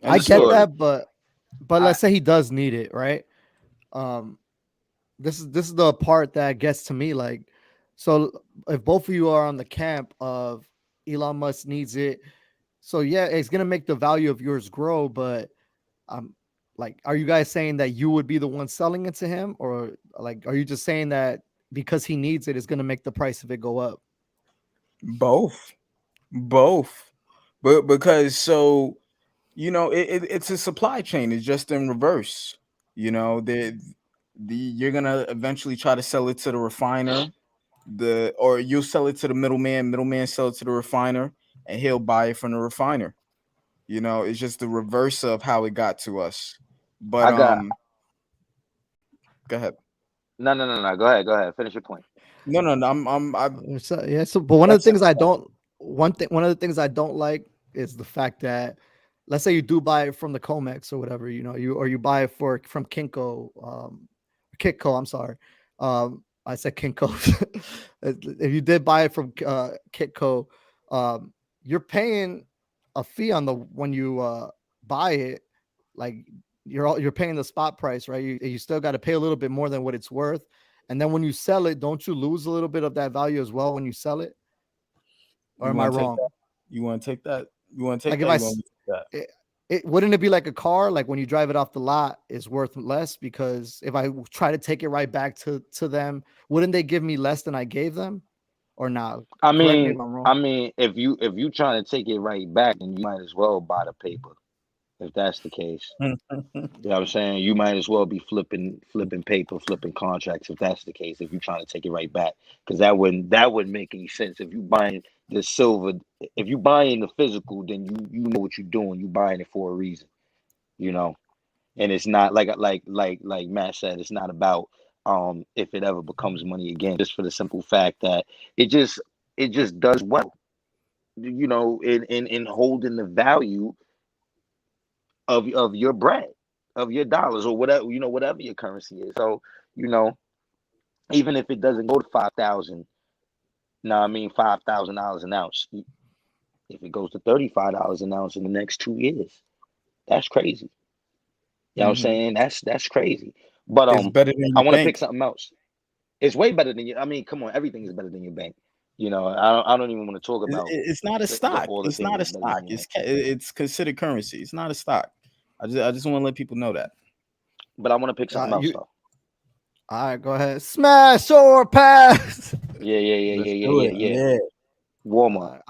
End I of get story. Story. that, but I, let's say he does need it, right? Um, this is the part that gets to me. Like, so if both of you are on the camp of Elon Musk needs it, so yeah, it's gonna make the value of yours grow. But like, are you guys saying that you would be the one selling it to him, or like, are you just saying that because he needs it, it's gonna make the price of it go up? both, both, but because so it's a supply chain. It's just in reverse. You're gonna eventually try to sell it to the refiner, or you'll sell it to the middleman sell it to the refiner, and he'll buy it from the refiner. It's just the reverse of how it got to us. But I got go ahead. no. Go ahead. Finish your point. No. I'm So, yeah. So, but one of the that's it. things I don't one of the things I don't like is the fact that, let's say you do buy it from the Comex or whatever, you buy it from Kinko, Kitco. I'm sorry, I said Kinko. If you did buy it from Kitco, you're paying a fee on the when you buy it, like you're paying the spot price, right? You still got to pay a little bit more than what it's worth. And then when you sell it, don't you lose a little bit of that value as well when you sell it? Or You am I want to take wrong? that? You want to take that? You want to take Like if that? You want to take that? it wouldn't it be like a car? Like when you drive it off the lot, is worth less because if I try to take it right back to them, wouldn't they give me less than I gave them? Or not? I Correct me if mean, I'm wrong. if you trying to take it right back, then you might as well buy the paper. If that's the case, you know what I'm saying. You might as well be flipping paper, flipping contracts. If that's the case, if you're trying to take it right back, because that wouldn't make any sense. If you buying the silver, if you buying the physical, then you know what you're doing. You buying it for a reason, you know. And it's not like Matt said, it's not about if it ever becomes money again, just for the simple fact that it just it just does well, in holding the value of your bread, of your dollars, or whatever, whatever your currency is. So, you know, even if it doesn't go to 5,000, now I mean $5,000 an ounce. If it goes to $35 an ounce in the next 2 years, that's crazy. You know what I'm Hmm. saying? That's crazy. But It's better than I your want to pick bank. something else. It's way better than you. I mean, come on, everything is better than your bank. I don't even want to talk about It's not a stock. all the It's things not a that's better stock. than your bank. It's considered currency. It's not a stock. I just want to let people know that. But I want to pick something else You though. all right? Go ahead. Smash or pass. Yeah, yeah, yeah, Let's yeah, do yeah, it. yeah, yeah. Yeah. Walmart.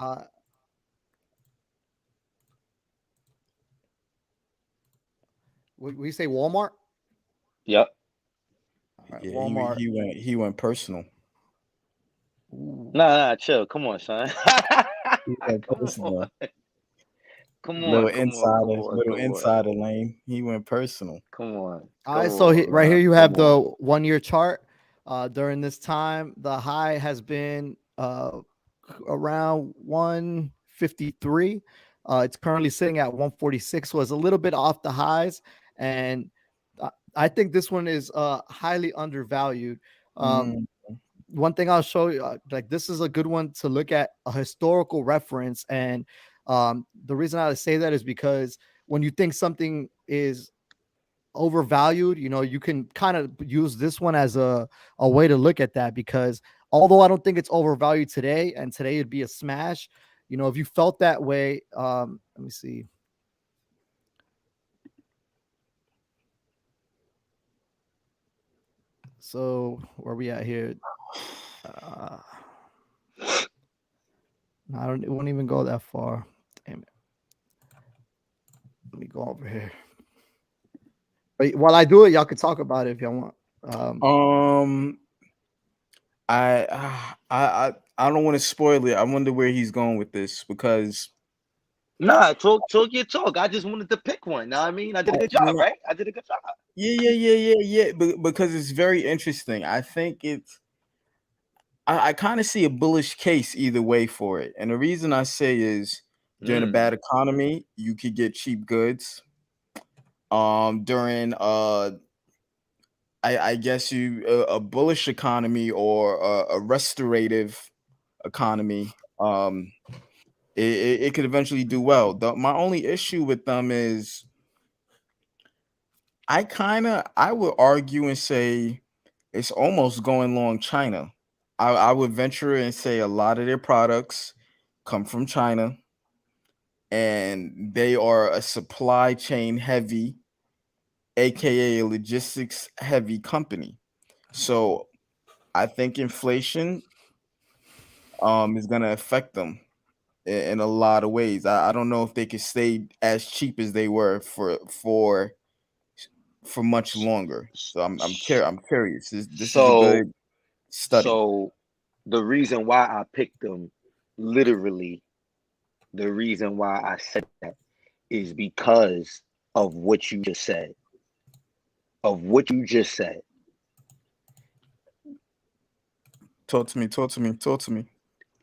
We say Walmart. Yep. All right, Yeah. Walmart. He went personal. Ooh. Nah, chill. Come on, son. He went Come on. personal. Come Little on. Come on. Come insider. on. Little Come on. insider lane. He went personal. Come on. All Come right, so on, right here man. you have Come the on. 1 year chart. During this time, the high has been around 153. It's currently sitting at 146, so it's a little bit off the highs, and I think this one is highly undervalued. Mm. One thing I'll show you, like this is a good one to look at a historical reference, and the reason I say that is because when you think something is overvalued, you can kind of use this one as a way to look at that, because although I don't think it's overvalued today, and today it'd be a smash, if you felt that way, let me see. So where we at here? Uh, no, I don't. It won't even go that far. Damn it. Let me go over here. But while I do it, y'all can talk about it if y'all want. Um, I don't want to spoil it. I wonder where he's going with this because Nah, talk your talk. I just wanted to pick one. Know what I mean? I did a good job, right? I did a good job. yeah. Because it's very interesting. I think it's. I kind of see a bullish case either way for it, and the reason I say is during a bad economy, you could get cheap goods. During I guess a bullish economy or a restorative economy, it could eventually do well. My only issue with them is I would argue and say it's almost going long China. I would venture and say a lot of their products come from China and they are a supply chain heavy, aka a logistics heavy company. So I think inflation is gonna affect them in a lot of ways. I don't know if they can stay as cheap as they were for much longer. So I'm curious. This is a So good study. so the reason why I picked them, literally, the reason why I said that is because of what you just said. Of what you just said. Talk to me. Talk to me. Talk to me.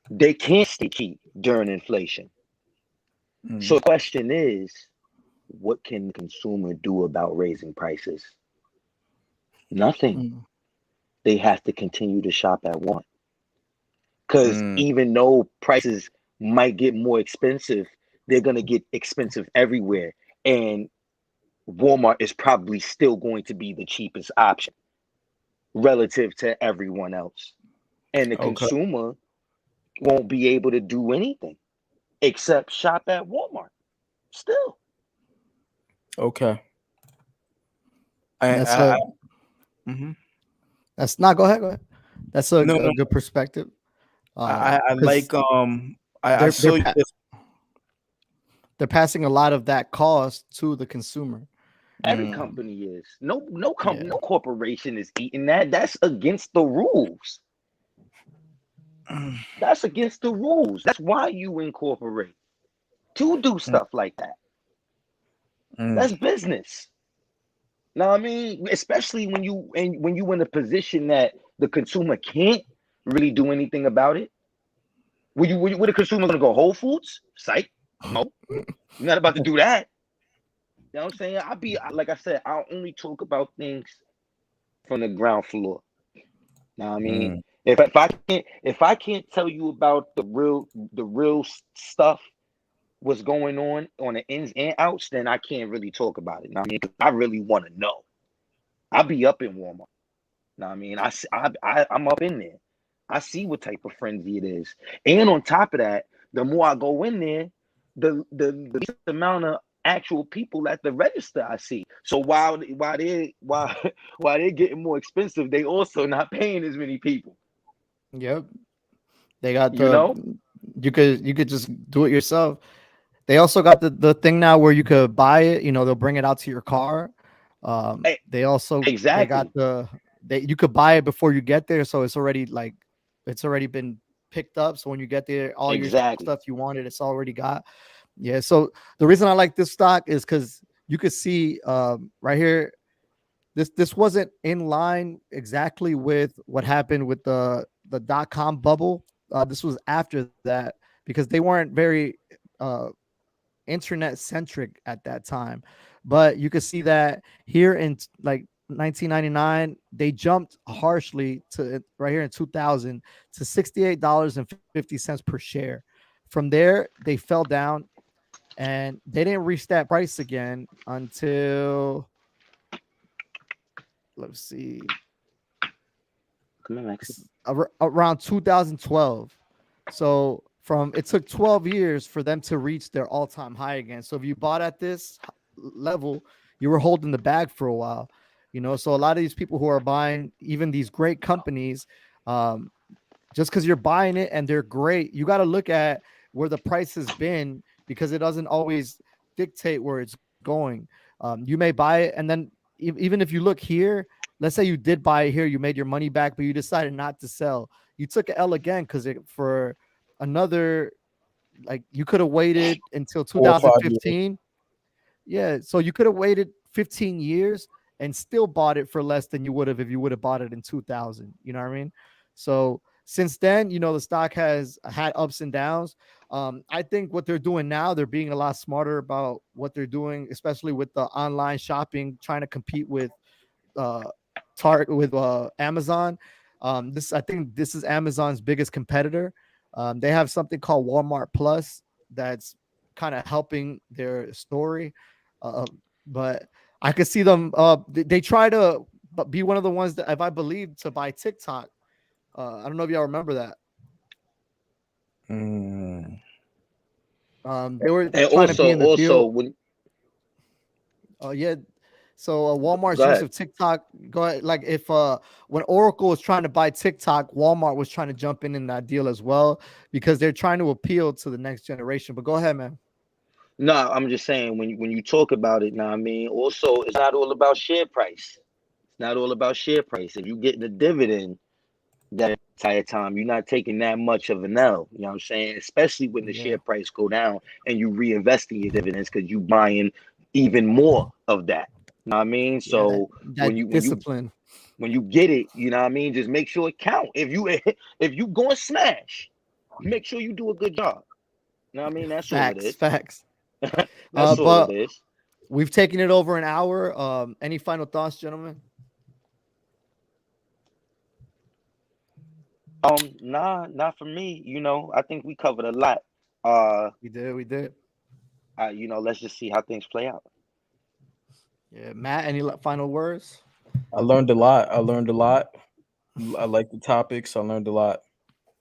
They can't stay cheap during inflation. So Mm, the question is, what can the consumer do about raising prices? Nothing. Mm, They have to continue to shop at one. Because mm, even though prices might get more expensive, they're going to get expensive everywhere. And Walmart is probably still going to be the cheapest option relative to everyone else. And the okay. consumer won't be able to do anything except shop at Walmart still. Okay. that's I a mhm. that's not. Go ahead. Go ahead. That's a, No, a no. good perspective. I Because like I they're saw you this. they're passing a lot of that cost to the consumer. Every Mm, company is. No company, Yeah. no corporation is eating that. That's against the rules. mm, That's against the rules. That's why you incorporate to do stuff like that. mm. That's business. Now I mean, especially when you in a position that the consumer can't really do anything about it. Were the consumer gonna go Whole Foods? Psych. No, you're not about to do that. You know what I'm saying? Like I said, I'll only talk about things from the ground floor. Now I mean, Mm. if I can't tell you about the real stuff, what's going on the ins and outs, then I can't really talk about it. Now I mean, 'cause I really want to know. I'll be up in Walmart. Now I mean, I'm up in there. I see what type of frenzy it is, and on top of that, the more I go in there, the least amount of actual people at the register I see. So while they're getting more expensive, they also not paying as many people. Yep. They got You the know? you could just do it yourself. They also got the thing now where you could buy it. They'll bring it out to your car. Eh, They got exactly, you could buy it before you get there, so it's already been picked up. So when you get there, all your exactly. stuff you wanted, it's already got. Yeah. So the reason I like this stock is because you could see right here. This wasn't in line exactly with what happened with the .com bubble. This was after that because they weren't very uh, internet centric at that time. But you could see that here in like 1999, they jumped harshly to right here in 2000 to $68.50 per share. From there, they fell down and they didn't reach that price again until, let's see, Come on, Maxie. around 2012. So from it took 12 years for them to reach their all-time high again. So if you bought at this level, you were holding the bag for a while. So a lot of these people who are buying even these great companies, um, just because you're buying it and they're great, you got to look at where the price has been, because it doesn't always dictate where it's going. You may buy it, and then even if you look here, let's say you did buy it here, you made your money back, but you decided not to sell. You took an L again because for another, like, you could have waited until 4 or 5 years. 2015. Yeah, so you could have waited 15 years and still bought it for less than you would have if you would have bought it in 2000. You know what I mean? So since then, the stock has had ups and downs. I think what they're doing now, they're being a lot smarter about what they're doing, especially with the online shopping, trying to compete with uh Amazon. This I think this is Amazon's biggest competitor. They have something called Walmart Plus that's kind of helping their story. But I could see them. They try to be one of the ones that, if I believe, to buy TikTok. I don't know if y'all remember that. Mm. They were And trying to be in the also deal. when Yeah. So Walmart's go use ahead. of TikTok, go ahead, like if when Oracle was trying to buy TikTok, Walmart was trying to jump in that deal as well, because they're trying to appeal to the next generation. But go ahead, man. No, I'm just saying when you talk about it now, I mean, also it's not all about share price. It's not all about share price. If you get the dividend that entire time, you're not taking that much of an L. You know what I'm saying? Especially when the Yeah, share price go down and you reinvesting your dividends because you buying even more of that. You know what I mean? yeah, that So that discipline. when you get it, you know what I mean, just make sure it count. If you going smash, make sure you do a good job. You know what I mean? That's all it Facts, is. facts. That's all it But is. we've taken it over an hour. Any final thoughts, gentlemen? Nah, not for me. I think we covered a lot. Uh, We did. let's just see how things play out. Yeah, Matt. Any final words? I learned a lot. I learned a lot. I like the topics. I learned a lot.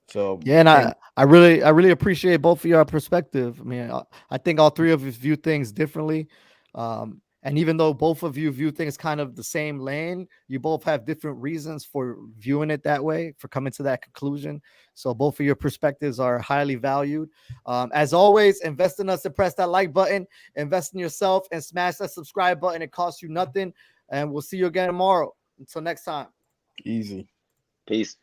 So Yeah, and thank I really appreciate both of your perspective. I mean, I think all three of you view things differently. And even though both of you view things kind of the same lane, you both have different reasons for viewing it that way, for coming to that conclusion. So both of your perspectives are highly valued. As always, invest in us and press that like button, invest in yourself and smash that subscribe button. It costs you nothing. And we'll see you again tomorrow. Until next time. easy. Peace.